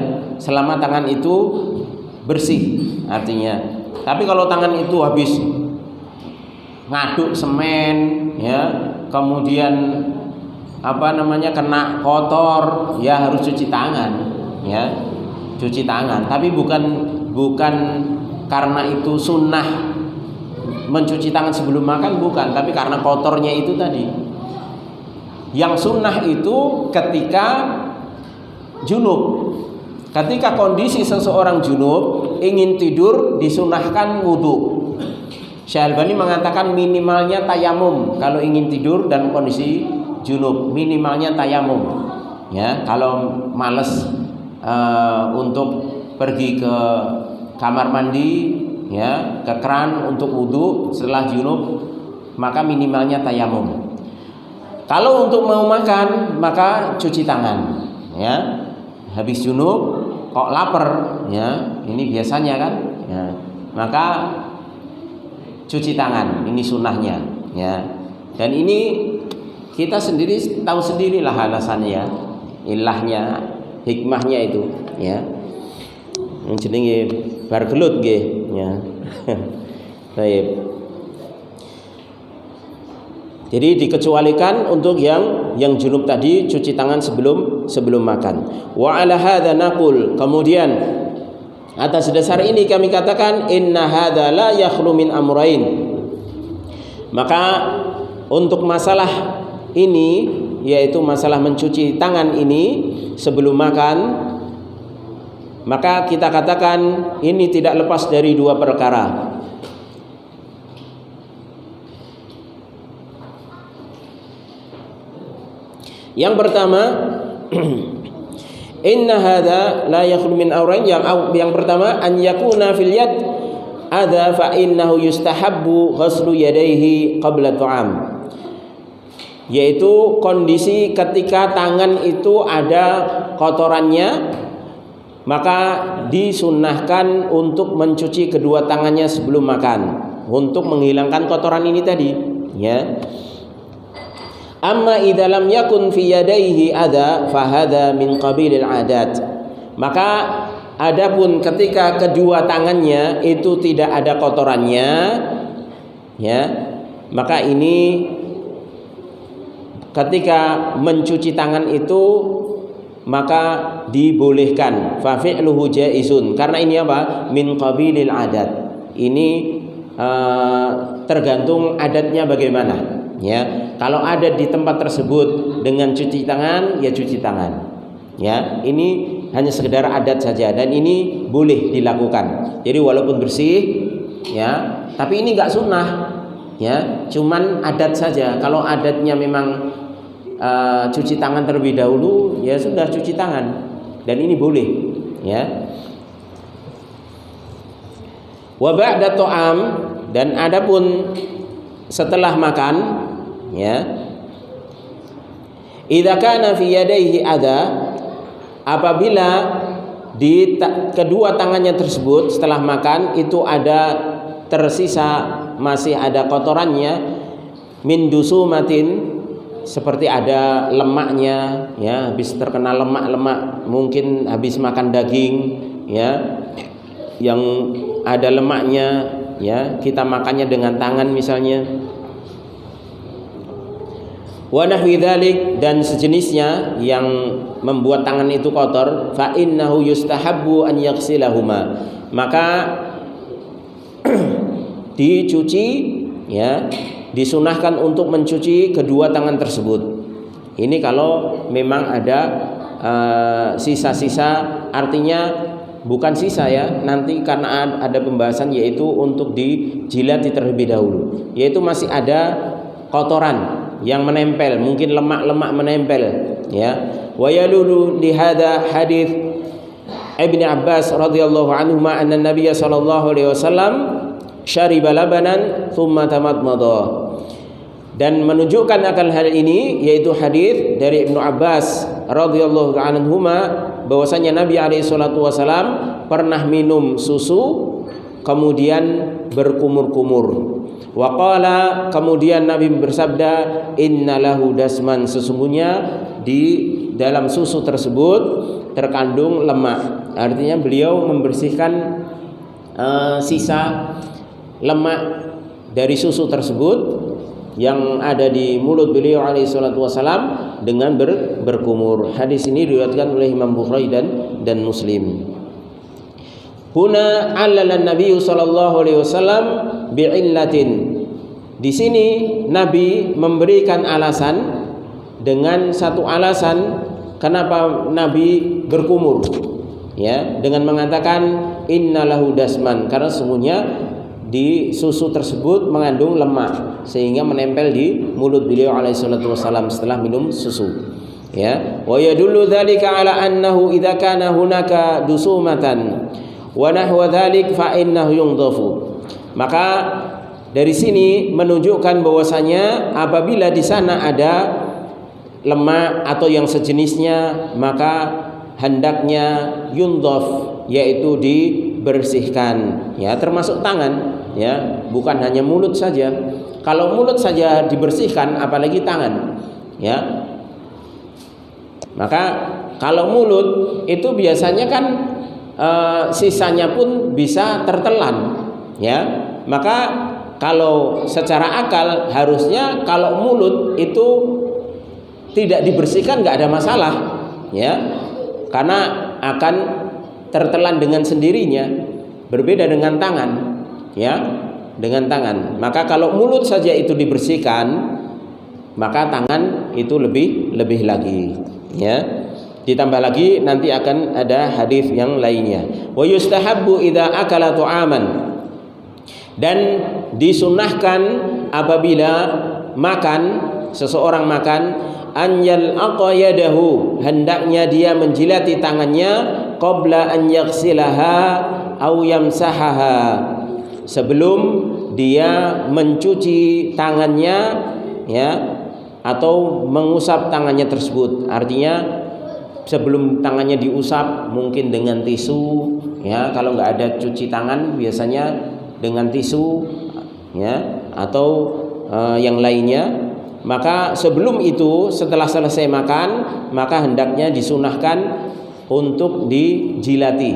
Speaker 2: Selama tangan itu bersih artinya. Tapi kalau tangan itu habis ngaduk semen, ya, kemudian kena kotor, ya harus cuci tangan, ya, cuci tangan. Tapi bukan karena itu sunnah mencuci tangan sebelum makan, bukan, tapi karena kotornya itu tadi. Yang sunnah itu ketika junub. Ketika kondisi seseorang junub ingin tidur, disunahkan wudu. Syekh Albani mengatakan minimalnya tayamum kalau ingin tidur dan kondisi junub, minimalnya tayamum, ya. Kalau malas untuk pergi ke kamar mandi, ya, ke keran untuk wudu setelah junub, maka minimalnya tayamum. Kalau untuk mau makan maka cuci tangan, ya. Habis junub kok lapar, ya, ini biasanya kan, ya, maka cuci tangan, ini sunnahnya, ya. Dan ini kita sendiri tahu sendirilah alasannya, ilahnya, hikmahnya itu, ya. Jenenge bar gelut nggih, ya. Baik. Jadi dikecualikan untuk yang junub tadi cuci tangan sebelum makan. Wa ala hadza naqul, kemudian atas dasar ini kami katakan inna hadza la yakhlu min amrayn. Maka untuk masalah ini, yaitu masalah mencuci tangan ini sebelum makan, maka kita katakan ini tidak lepas dari dua perkara. Yang pertama, Inna hadza la yakhlu min awrain, yang pertama an yakuna fil yad adza fa innahu yustahabbu ghaslu yadayhi qabla ta'am, yaitu kondisi ketika tangan itu ada kotorannya, maka disunnahkan untuk mencuci kedua tangannya sebelum makan untuk menghilangkan kotoran ini tadi, ya. Amma idza lam yakun fi yadayhi adza fa hadza min qabilil adat. Maka adapun ketika kedua tangannya itu tidak ada kotorannya, ya, maka ini ketika mencuci tangan itu maka dibolehkan, fa fi'luhu jaizun, karena ini apa? Min qabilil adat. Ini tergantung adatnya bagaimana, ya. Kalau adat di tempat tersebut dengan cuci tangan, ya cuci tangan, ya. Ini hanya sekedar adat saja dan ini boleh dilakukan. Jadi walaupun bersih, ya, tapi ini enggak sunnah, ya, cuman adat saja. Kalau adatnya memang cuci tangan terlebih dahulu, ya sudah cuci tangan, dan ini boleh, ya. Wa ba'da ta'am, dan adapun setelah makan, ya, idza kana fi yadayhi adza, apabila di kedua tangannya tersebut setelah makan itu ada tersisa, masih ada kotorannya, min dusumatin, seperti ada lemaknya, ya, habis terkena lemak, mungkin habis makan daging, ya, yang ada lemaknya, ya, kita makannya dengan tangan misalnya, wa nahwi dzalik, dan sejenisnya yang membuat tangan itu kotor, fa innahu yustahabbu an yaghsilahuma, maka dicuci, ya, disunahkan untuk mencuci kedua tangan tersebut. Ini kalau memang ada sisa-sisa, artinya bukan sisa, ya, nanti karena ada pembahasan yaitu untuk dijilati terlebih dahulu, yaitu masih ada kotoran yang menempel, mungkin lemak-lemak menempel, ya. Wa yalulu li hadza hadis Ibnu Abbas radhiyallahu anhu ma anna Nabiy sallallahu alaihi wasallam syariba labanan thumma tamadmada. Dan menunjukkan akan hal ini yaitu hadis dari Ibnu Abbas radhiyallahu anhuma bahwasanya Nabi alaihi salatu wasallam pernah minum susu kemudian berkumur-kumur. Wa qala, kemudian Nabi bersabda, innalahu dasman, sesungguhnya di dalam susu tersebut terkandung lemak. Artinya beliau membersihkan sisa lemak dari susu tersebut yang ada di mulut beliau alaihi salatu wasalam dengan berkumur. Hadis ini diriwayatkan oleh Imam Bukhari dan Muslim. Huna 'allala Nabi sallallahu alaihi wasallam bi'illatin. Di sini Nabi memberikan alasan dengan satu alasan kenapa Nabi berkumur, ya, dengan mengatakan innalahu dasman, karena sesungguhnya di susu tersebut mengandung lemak sehingga menempel di mulut beliau alaihi salatu wasallam setelah minum susu, ya. Wa yadullu dzalika ala annahu idza kana hunaka dusumatan wa nahwa dzalik fa innahu yundhafu. Maka dari sini menunjukkan bahwasanya apabila di sana ada lemak atau yang sejenisnya, maka hendaknya yundhaf, yaitu dibersihkan, ya, termasuk tangan, ya, bukan hanya mulut saja. Kalau mulut saja dibersihkan, apalagi tangan, ya. Maka kalau mulut itu biasanya kan sisanya pun bisa tertelan, ya. Maka kalau secara akal harusnya kalau mulut itu tidak dibersihkan nggak ada masalah, ya, karena akan tertelan dengan sendirinya. Berbeda dengan tangan, ya, dengan tangan. Maka kalau mulut saja itu dibersihkan, maka tangan itu lebih lagi, ya. Ditambah lagi nanti akan ada hadis yang lainnya. Wa yustahabbu idza akala tu'aman, dan disunahkan apabila makan seseorang makan, anyal aqyadahu, hendaknya dia menjilati tangannya qabla an yaghsilaha aw yamsahaha, sebelum dia mencuci tangannya, ya, atau mengusap tangannya tersebut. Artinya sebelum tangannya diusap mungkin dengan tisu, ya, kalau nggak ada cuci tangan biasanya dengan tisu, ya, atau yang lainnya. Maka sebelum itu, setelah selesai makan, maka hendaknya disunahkan untuk dijilati.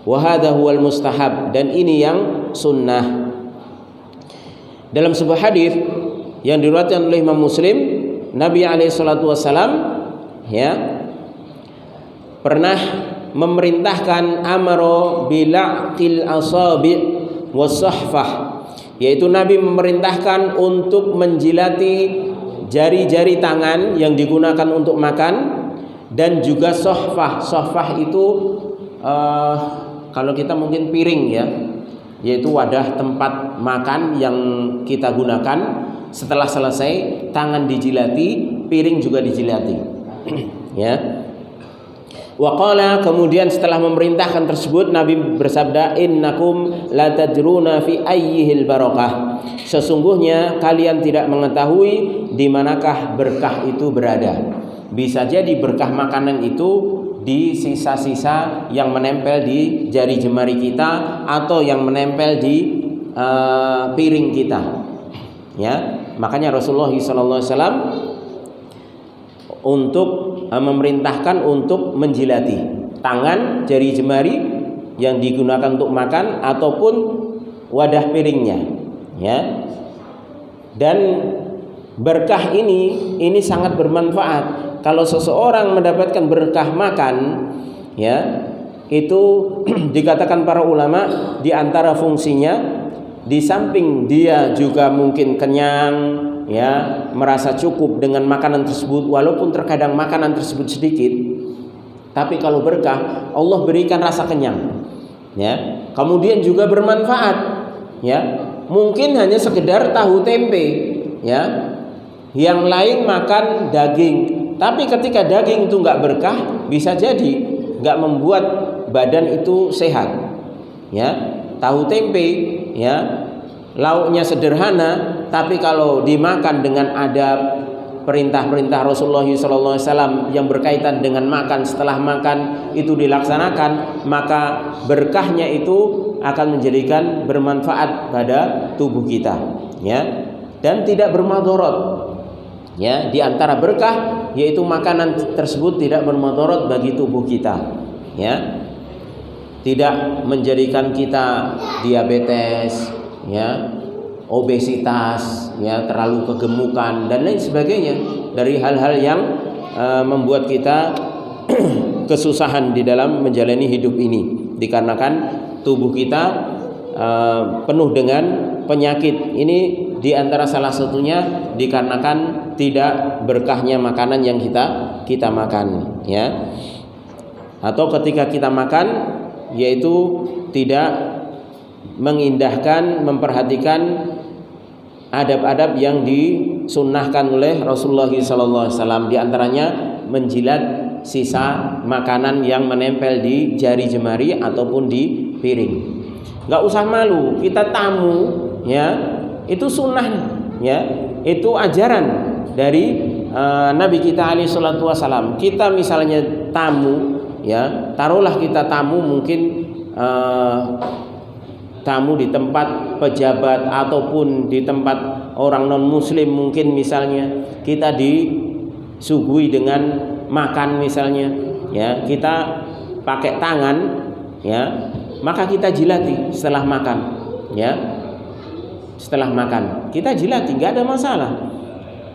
Speaker 2: Wa hadza huwal mustahab, dan ini yang sunnah. Dalam sebuah hadis yang diriwayatkan oleh Imam Muslim, Nabi alaihi salatu wasallam, ya, pernah memerintahkan amaro bilaqil asabi' wasahfah, yaitu Nabi memerintahkan untuk menjilati jari-jari tangan yang digunakan untuk makan, dan juga sohfah. Sohfah itu kalau kita mungkin piring, ya, yaitu wadah tempat makan yang kita gunakan. Setelah selesai tangan dijilati, piring juga dijilati. Ya. Wa qala, kemudian setelah memerintahkan tersebut Nabi bersabda, innakum la tadruna fi ayyihil barakah, sesungguhnya kalian tidak mengetahui di manakah berkah itu berada. Bisa jadi berkah makanan itu di sisa-sisa yang menempel di jari jemari kita atau yang menempel di piring kita, ya. Makanya Rasulullah SAW untuk memerintahkan untuk menjilati tangan, jari jemari yang digunakan untuk makan ataupun wadah piringnya, ya. Dan berkah ini sangat bermanfaat. Kalau seseorang mendapatkan berkah makan, ya, itu dikatakan para ulama di antara fungsinya, di samping dia juga mungkin kenyang, ya, merasa cukup dengan makanan tersebut, walaupun terkadang makanan tersebut sedikit, tapi kalau berkah Allah berikan rasa kenyang, ya. Kemudian juga bermanfaat, ya. Mungkin hanya sekedar tahu tempe, ya, yang lain makan daging, tapi ketika daging itu nggak berkah, bisa jadi nggak membuat badan itu sehat, ya. Tahu tempe, ya, lauknya sederhana, tapi kalau dimakan dengan adab perintah-perintah Rasulullah SAW yang berkaitan dengan makan, setelah makan itu dilaksanakan, maka berkahnya itu akan menjadikan bermanfaat pada tubuh kita, ya, dan tidak bermadharat, ya. Di antara berkah yaitu makanan tersebut tidak bermadharat bagi tubuh kita, ya. Tidak menjadikan kita diabetes, ya, obesitas, ya, terlalu kegemukan dan lain sebagainya dari hal-hal yang membuat kita kesusahan di dalam menjalani hidup ini, dikarenakan tubuh kita penuh dengan penyakit. Ini di antara salah satunya dikarenakan tidak berkahnya makanan yang kita makan, ya. Atau ketika kita makan, yaitu tidak mengindahkan, memperhatikan adab-adab yang disunnahkan oleh Rasulullah SAW. Di antaranya menjilat sisa makanan yang menempel di jari jemari ataupun di piring. Gak usah malu, kita tamu, ya, itu sunnah, ya, itu ajaran dari Nabi kita SAW. Kita misalnya tamu, ya, taruhlah kita tamu, mungkin tamu di tempat pejabat ataupun di tempat orang non muslim, mungkin misalnya kita disuguhi dengan makan misalnya, ya, kita pakai tangan, ya, maka kita jilati setelah makan, ya, setelah makan kita jilati, nggak ada masalah.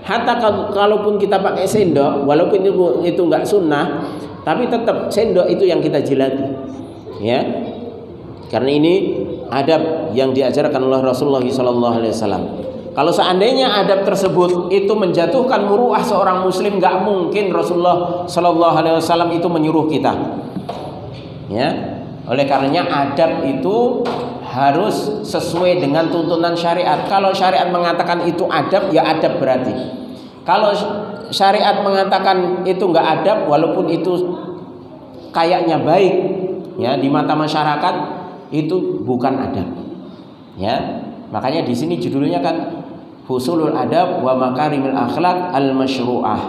Speaker 2: Hatta kalaupun kita pakai sendok, walaupun itu nggak sunnah, tapi tetap sendok itu yang kita jilati, ya, karena ini adab yang diajarkan oleh Rasulullah SAW. Kalau seandainya adab tersebut itu menjatuhkan muruah seorang muslim, nggak mungkin Rasulullah SAW itu menyuruh kita, ya. Oleh karenanya adab itu harus sesuai dengan tuntunan syariat. Kalau syariat mengatakan itu adab, ya adab berarti. Kalau syariat mengatakan itu nggak adab, walaupun itu kayaknya baik ya di mata masyarakat, itu bukan adab. Ya, makanya di sini judulnya kan Fusulul Adab wa Makarimil Akhlaq al-Masyru'ah.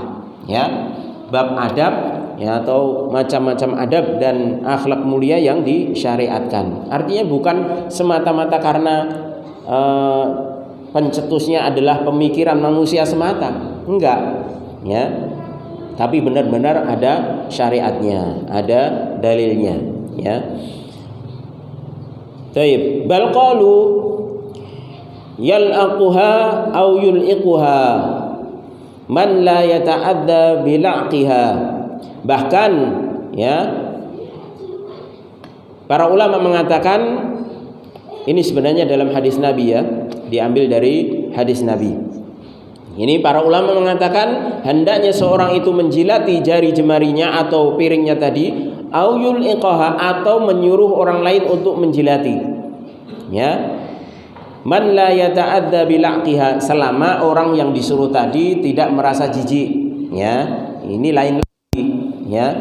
Speaker 2: Ya, bab adab ya, atau macam-macam adab dan akhlak mulia yang disyariatkan. Artinya bukan semata-mata karena pencetusnya adalah pemikiran manusia semata, enggak ya, tapi benar-benar ada syariatnya, ada dalilnya ya. Baik, bal qalu yal'aquha aw yul'iquha man la yata'adda bil'aqiha. Bahkan ya, para ulama mengatakan ini sebenarnya dalam hadis Nabi ya, diambil dari hadis Nabi. Ini para ulama mengatakan hendaknya seorang itu menjilati jari jemarinya atau piringnya tadi, au yul'iqaha, atau menyuruh orang lain untuk menjilati. Ya. Man la yata'adza bil'aqiha, selama orang yang disuruh tadi tidak merasa jijik, ya. Ini lain lagi, ya.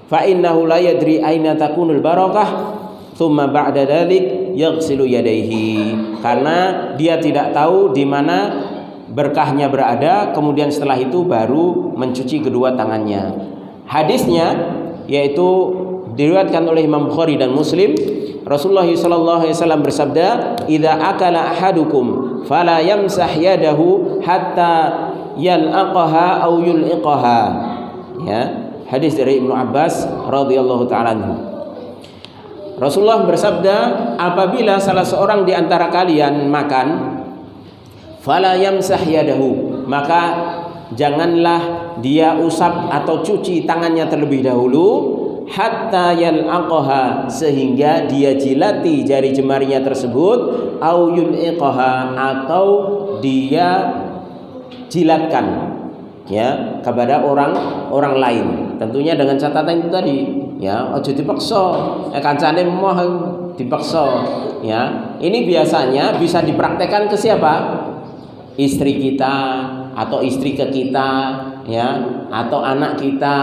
Speaker 2: Fa innahu la yadri aina takunul barakah thumma ba'da dzalik yaghsilu yadayhi. Karena dia tidak tahu di mana berkahnya berada, kemudian setelah itu baru mencuci kedua tangannya. Hadisnya yaitu diriwayatkan oleh Imam Bukhari dan Muslim. Rasulullah sallallahu alaihi wasallam bersabda, "Idza akala ahadukum fala yamsah yadahu hatta yal'aqaha aw yul'iqaha." Ya, hadis dari Ibnu Abbas radhiyallahu taala anhu. Rasulullah bersabda, apabila salah seorang di antara kalian makan, fala yamsah yadahu, maka janganlah dia usap atau cuci tangannya terlebih dahulu, hatta yal'aqaha, sehingga dia jilati jari jemarinya tersebut, au yul'iqaha, atau dia jilatkan ya kepada orang lain, tentunya dengan catatan itu tadi ya, ojo dipaksa kancane moh dipaksa ya. Ini biasanya bisa dipraktekkan ke siapa? Istri kita atau istri ke kita ya, atau anak kita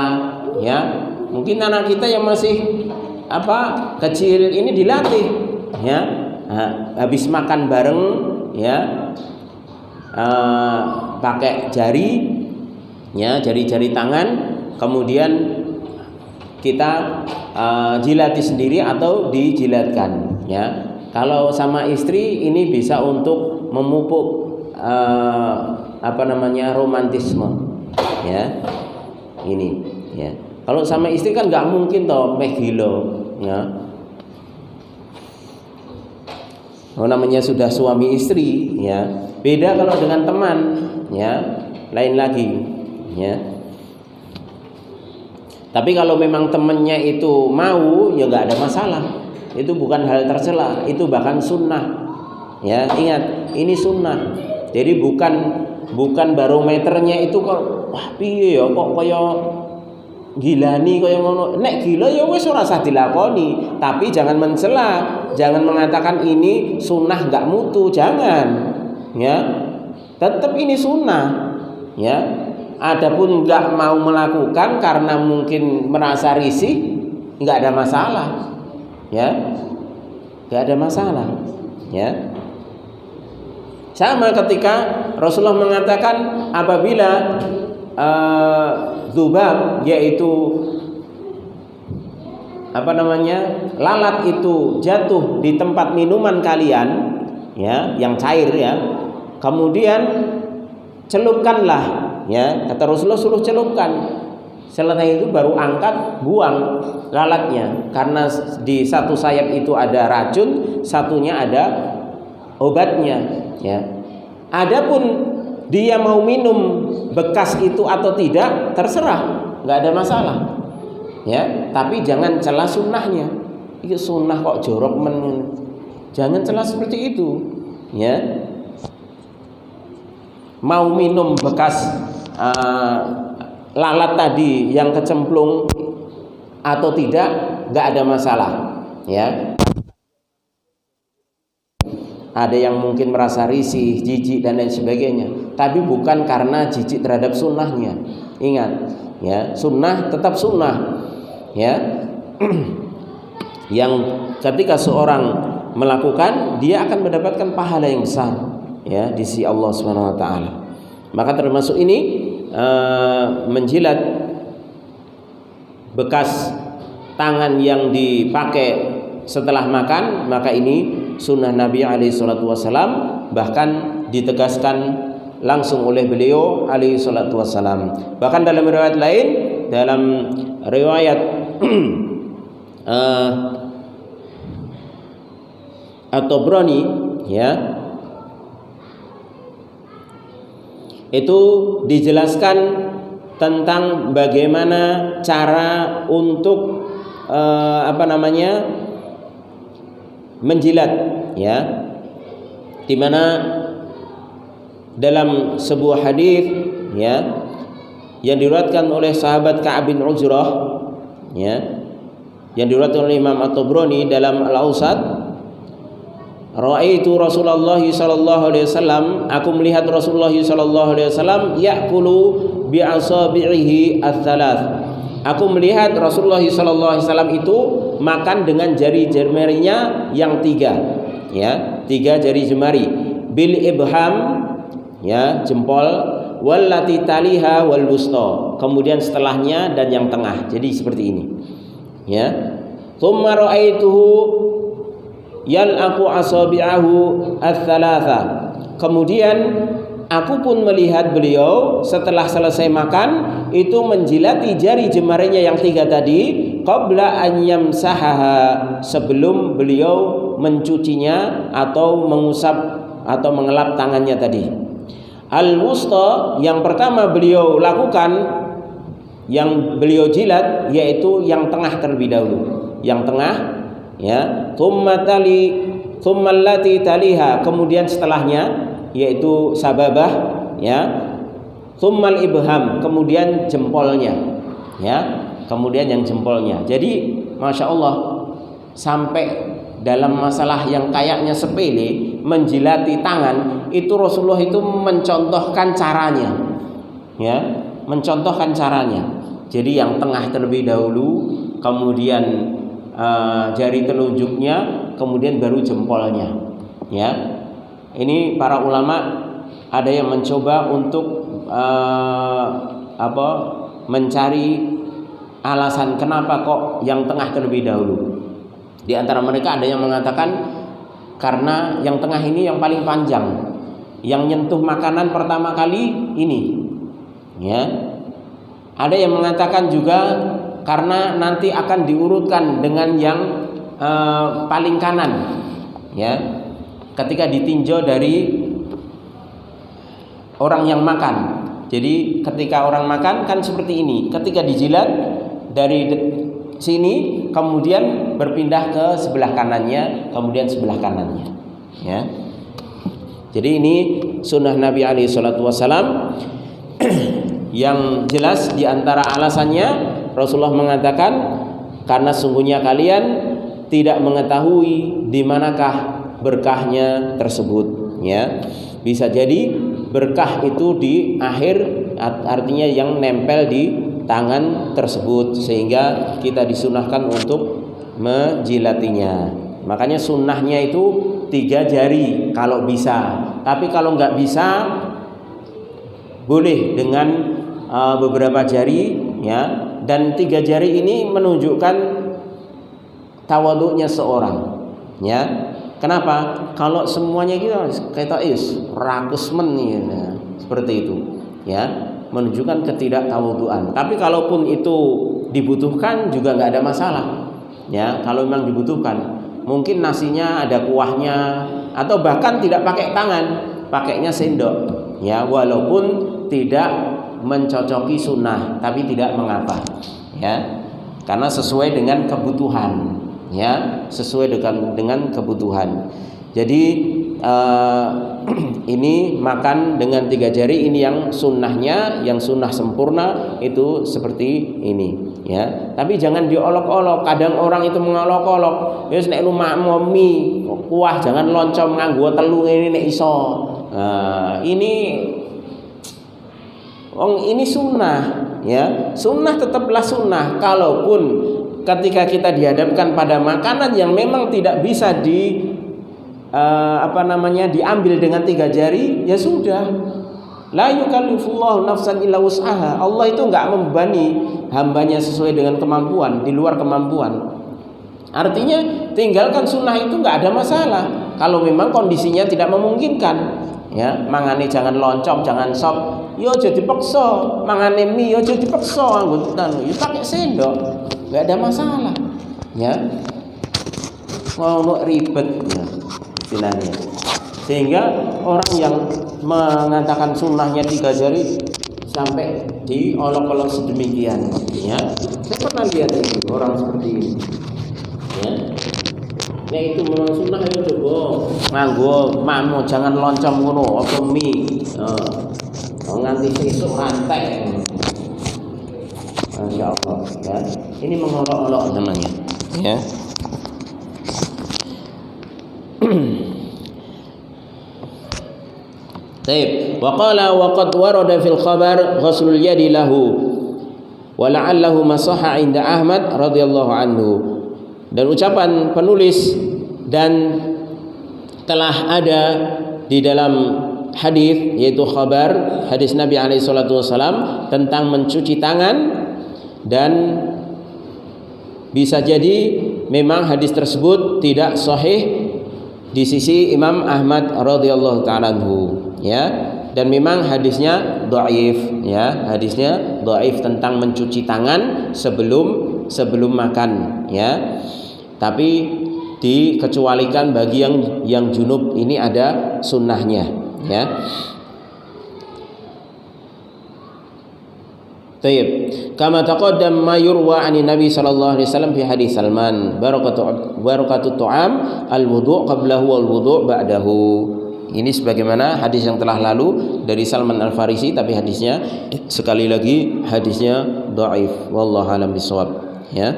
Speaker 2: ya. Mungkin anak kita yang masih kecil ini dilatih ya, habis makan bareng ya, pakai jari ya, jari-jari tangan, kemudian kita jilati sendiri atau dijilatkan ya. Kalau sama istri ini bisa untuk memupuk romantisme ya, ini ya. Kalau sama istri kan nggak mungkin toh meh gilo ya. Namanya sudah suami istri ya. Beda kalau dengan teman ya, lain lagi ya. Tapi kalau memang temannya itu mau ya nggak ada masalah. Itu bukan hal tercela, itu bahkan sunnah ya. Ingat, ini sunnah. Jadi bukan barometernya itu kok wah piye ya kok kaya gilani kaya ngono. Nek gila ya wis ora usah dilakoni, tapi jangan mencela, jangan mengatakan ini sunnah enggak mutu, jangan. Ya. Tetap ini sunnah. Ya. Adapun enggak mau melakukan karena mungkin merasa risih, enggak ada masalah. Ya. Enggak ada masalah. Ya. Sama ketika Rasulullah mengatakan apabila dzubab, yaitu lalat itu jatuh di tempat minuman kalian ya, yang cair ya, kemudian celupkanlah ya, kata Rasulullah suruh celupkan. Setelah itu baru angkat, buang lalatnya, karena di satu sayap itu ada racun, satunya ada obatnya ya. Adapun dia mau minum bekas itu atau tidak terserah, nggak ada masalah ya. Tapi jangan celah sunnahnya. Itu sunnah kok jorok men, jangan celah seperti itu ya. Mau minum bekas lalat tadi yang kecemplung atau tidak, nggak ada masalah ya. ada yang mungkin merasa risih, jijik dan lain sebagainya, tapi bukan karena jijik terhadap sunnahnya. Ingat, ya, sunnah tetap sunnah, ya. Yang ketika seorang melakukan, dia akan mendapatkan pahala yang besar, ya, di sisi Allah Subhanahu wa taala. Maka termasuk ini menjilat bekas tangan yang dipakai setelah makan, maka ini sunnah Nabi alaihi salatu wasalam, bahkan ditegaskan langsung oleh beliau alaihi salatu wasalam. Bahkan dalam riwayat lain, dalam riwayat At-Tabrani, ya, itu dijelaskan tentang bagaimana cara untuk menjilat, ya, di mana dalam sebuah hadis, ya, yang diriwayatkan oleh sahabat Ka'ab bin Ujrah, ya, yang diriwayatkan oleh Imam At-Tabrani dalam Al-Awsat, ra'aitu Rasulullah sallallahu alaihi wasallam, aku melihat Rasulullah sallallahu alaihi wasallam ya'kulu bi asabi'ihi ats-tsalath. Aku melihat Rasulullah sallallahu alaihi wasallam itu makan dengan jari jemarinya yang 3, ya, 3 jari jemari, bil ibham, ya, jempol, wallati taliha wal wusta, kemudian setelahnya dan yang tengah. Jadi seperti ini, ya. Tsumma ra'aituhu yal'aqu asabi'ahu ats-tsalatsa. Kemudian aku pun melihat beliau setelah selesai makan itu menjilati jari jemarinya yang 3 tadi, qabla an yamsahaha, sebelum beliau mencucinya atau mengusap atau mengelap tangannya tadi. Al-wusta, yang pertama beliau lakukan, yang beliau jilat, yaitu yang tengah terlebih dahulu, yang tengah, ya. Tsumma allati taliha, kemudian setelahnya yaitu sababah, ya. Tsummal ibham, kemudian jempolnya, ya, kemudian yang jempolnya. Jadi masya Allah, sampai dalam masalah yang kayaknya sepele, menjilati tangan, itu Rasulullah itu mencontohkan caranya, ya, mencontohkan caranya. Jadi yang tengah terlebih dahulu, kemudian jari telunjuknya, kemudian baru jempolnya, ya. Ini para ulama ada yang mencoba untuk mencari alasan kenapa kok yang tengah terlebih dahulu. Di antara mereka ada yang mengatakan karena yang tengah ini yang paling panjang, yang nyentuh makanan pertama kali ini, ya. Ada yang mengatakan juga karena nanti akan diurutkan dengan yang paling kanan, ya, ketika ditinjau dari orang yang makan. Jadi ketika orang makan kan seperti ini, ketika dijilat dari sini kemudian berpindah ke sebelah kanannya, kemudian sebelah kanannya, ya. Jadi ini sunnah Nabi alaihi salatu wasalam. Yang jelas diantara alasannya Rasulullah mengatakan karena sungguhnya kalian tidak mengetahui di manakah berkahnya tersebut, ya. Bisa jadi berkah itu di akhir, artinya yang nempel di tangan tersebut, sehingga kita disunahkan untuk menjilatinya. Makanya sunnahnya itu 3 jari kalau bisa, tapi kalau nggak bisa boleh dengan beberapa jari, ya. Dan 3 jari ini menunjukkan tawaduknya seorang, ya. Kenapa? Kalau semuanya kita kayak rakusmen nih, ya, seperti itu, ya, menunjukkan ketidaktawaduan. Tapi kalaupun itu dibutuhkan juga nggak ada masalah, ya. Kalau memang dibutuhkan, mungkin nasinya ada kuahnya, atau bahkan tidak pakai tangan, pakainya sendok, ya, walaupun tidak mencocoki sunnah, tapi tidak mengapa, ya, karena sesuai dengan kebutuhan, ya, sesuai dengan kebutuhan. Jadi ini makan dengan 3 jari, ini yang sunnahnya, yang sunnah sempurna itu seperti ini ya. Tapi jangan diolok-olok. Kadang orang itu mengolok-olok, wis nek lumakmu mie kuah jangan loncom nganggo telu ini nek iso. Ini sunnah ya. Sunnah tetaplah sunnah. Kalaupun ketika kita dihadapkan pada makanan yang memang tidak bisa diambil dengan 3 jari, ya sudah. La yukallifullahu nafsan illa wus'aha. Allah itu enggak membebani hambanya sesuai dengan kemampuan, di luar kemampuan. Artinya tinggalkan sunnah itu enggak ada masalah. Kalau memang kondisinya tidak memungkinkan, ya, mangane jangan loncom, jangan sop, yo aja dipaksa. Mangane mie yo aja dipaksa, anggotan yo pakai sendok. Enggak ada masalah. Ya. Mau ribet ya. Sehingga orang yang mengatakan sunnahnya 3 jari sampai diolok-olok sedemikian ya. Saya pernah lihat itu orang seperti ini ya. Nah itu memang sunnah ya, coba nganggo mamu jangan loncom ngono apa mie nganti sesuk rantai. Masya Allah ya. Ini mengolok-olok namanya ya. Baik, wa qala wa qad warada fil khabar ghuslul yadi lahu wa la'allahu masahha 'inda Ahmad radhiyallahu anhu. Dan ucapan penulis dan telah ada di dalam hadis, yaitu khabar hadis Nabi alaihi salatu wasalam tentang mencuci tangan, dan bisa jadi memang hadis tersebut tidak sahih di sisi Imam Ahmad radhiyallahu ta'ala anhu ya, dan memang hadisnya dhaif ya, hadisnya dhaif tentang mencuci tangan sebelum makan ya. Tapi dikecualikan bagi yang junub, ini ada sunnahnya ya. Tayyib. Kama taqaddam ma yurwa 'ani Nabi sallallahu alaihi wasallam fi hadis Salman, barakatu tu'am al-wudu' qablahu wal wudu' ba'dahu. Ini sebagaimana hadis yang telah lalu dari Salman Al-Farisi, tapi hadisnya sekali lagi hadisnya dhaif. Wallahu a'lam bishawab ya.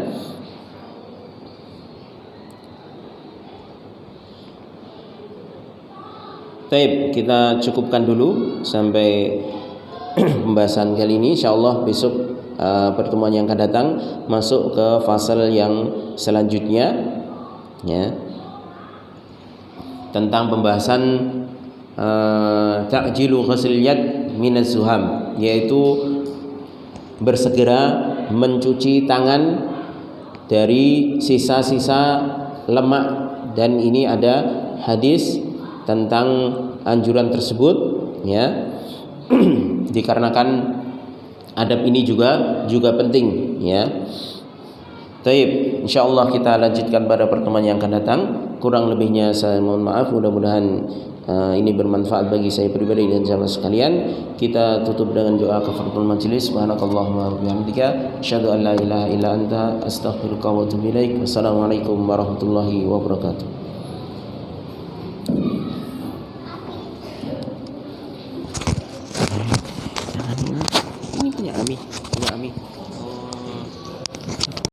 Speaker 2: Baik, kita cukupkan dulu sampai pembahasan kali ini. Insyaallah besok pertemuan yang akan datang masuk ke fasal yang selanjutnya ya, tentang pembahasan ta'jilu ghusl yad minaz zuham, yaitu bersegera mencuci tangan dari sisa-sisa lemak, dan ini ada hadis tentang anjuran tersebut ya. Dikarenakan adab ini juga penting ya. Taib, insyaallah kita lanjutkan pada pertemuan yang akan datang. Kurang lebihnya saya mohon maaf. Mudah-mudahan ini bermanfaat bagi saya pribadi dan jamaah sekalian. Kita tutup dengan doa kafaratul majelis. Subhanakallahumma wa bihamdika asyhadu an la ilaha illa anta astaghfiruka wa atubu ilaik. Wassalamualaikum warahmatullahi wabarakatuh. Ini punya Ami.